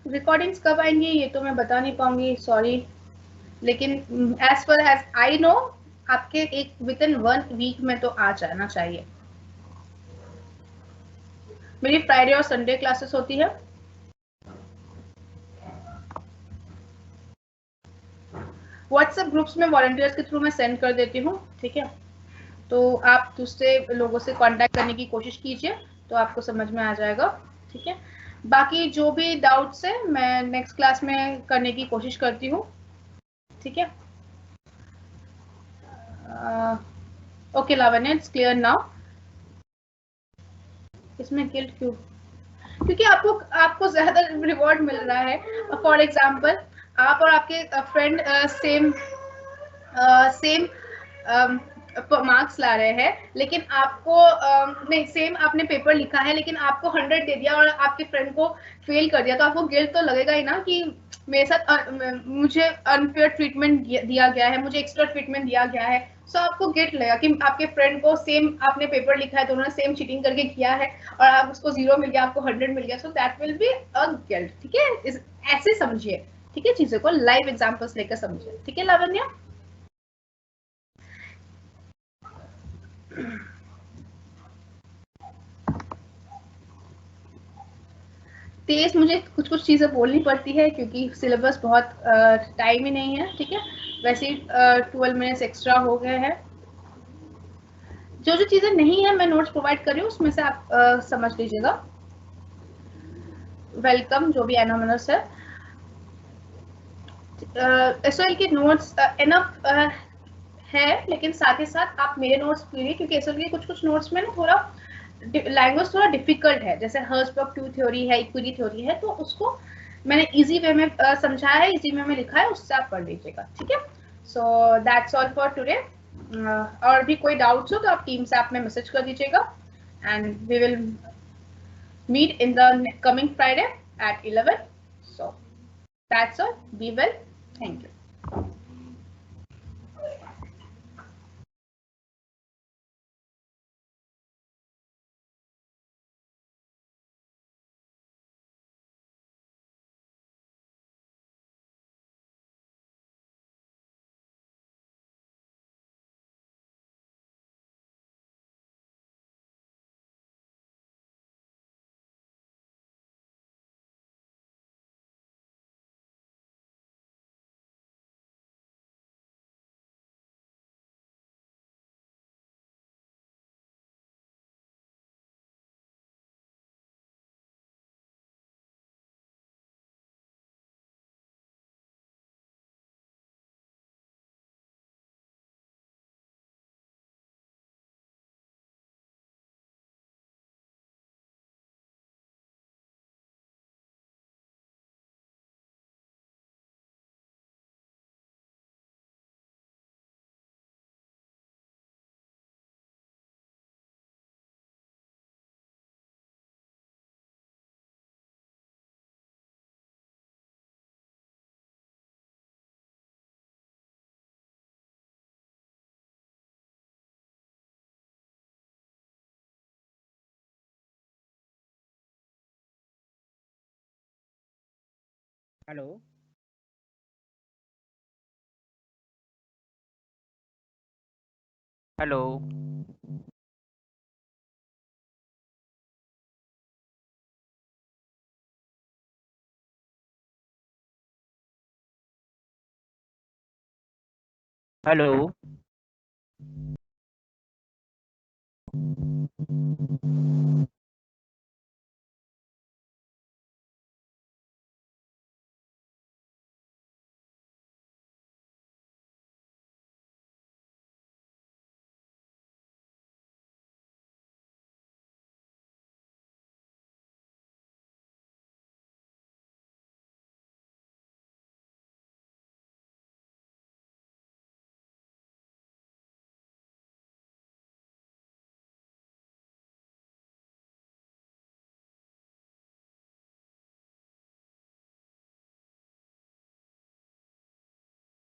रिकॉर्डिंग्स कब आएंगी ये तो मैं बता नहीं पाऊंगी, सॉरी, लेकिन as per as I know आपके एक विद इन 1 वीक में तो आ जाना चाहिए। मेरी फ्राइडे और संडे क्लासेस होती है। व्हाट्सएप ग्रुप्स में वॉलंटियर्स के थ्रू मैं सेंड कर देती हूँ। ठीक है, तो आप दूसरे लोगों से कांटेक्ट करने की कोशिश कीजिए तो आपको समझ में आ जाएगा। ठीक है, बाकी जो भी डाउट्स है मैं नेक्स्ट क्लास में करने की कोशिश करती हूँ। ठीक है, okay Lavanya, it's clear now. इसमें गिल्ट क्यों? क्योंकि आपको ज्यादा रिवॉर्ड मिल रहा है। फॉर एग्जाम्पल, आप और आपके फ्रेंड सेम मार्क्स ला रहे हैं, लेकिन आपको नहीं, सेम आपने पेपर लिखा है लेकिन आपको 100 दे दिया और आपके फ्रेंड को फेल कर दिया, तो आपको गिल्ट तो लगेगा ही ना कि मेरे साथ मुझे अनफेयर ट्रीटमेंट दिया गया है, मुझे एक्स्ट्रा ट्रीटमेंट दिया गया है। सो आपको गिल्ट लगेगा कि आपके फ्रेंड को सेम आपने पेपर लिखा है तो उन्होंने सेम चीटिंग करके किया है और आप उसको 0 मिल गया, आपको 100 मिल गया। So that will be a guilt. ठीक है, ऐसे समझिए। ठीक है, चीजों को लाइव एग्जांपल्स लेकर समझिए। ठीक है लावण्या, तेज मुझे कुछ चीजें बोलनी पड़ती है क्योंकि सिलेबस बहुत टाइम ही नहीं है। ठीक है, वैसे 12 मिनट्स एक्स्ट्रा हो गए हैं। जो जो चीजें नहीं है मैं नोट्स प्रोवाइड कर रही हूँ, उसमें से आप समझ लीजिएगा। वेलकम जो भी एनोमनस है। एसओएल के नोट्स इनफ है, लेकिन साथ ही साथ आप मेरे नोट्स पढ़िए क्योंकि एसओएल के कुछ नोट्स में ना थोड़ा लैंग्वेज थोड़ा डिफिकल्ट है, जैसे हर्ट्जबर्ग टू थ्योरी है, इक्विटी थ्योरी है, तो उसको मैंने इजी वे में समझाया है, इजी वे में लिखा है, उससे आप पढ़ लीजिएगा। ठीक है, so that's all for today. और भी कोई डाउट्स हो तो आप टीम से आप में मैसेज कर दीजिएगा and we will meet in the coming Friday at 11. So that's all. Be well. Thank you.
Hello. Hello. Hello.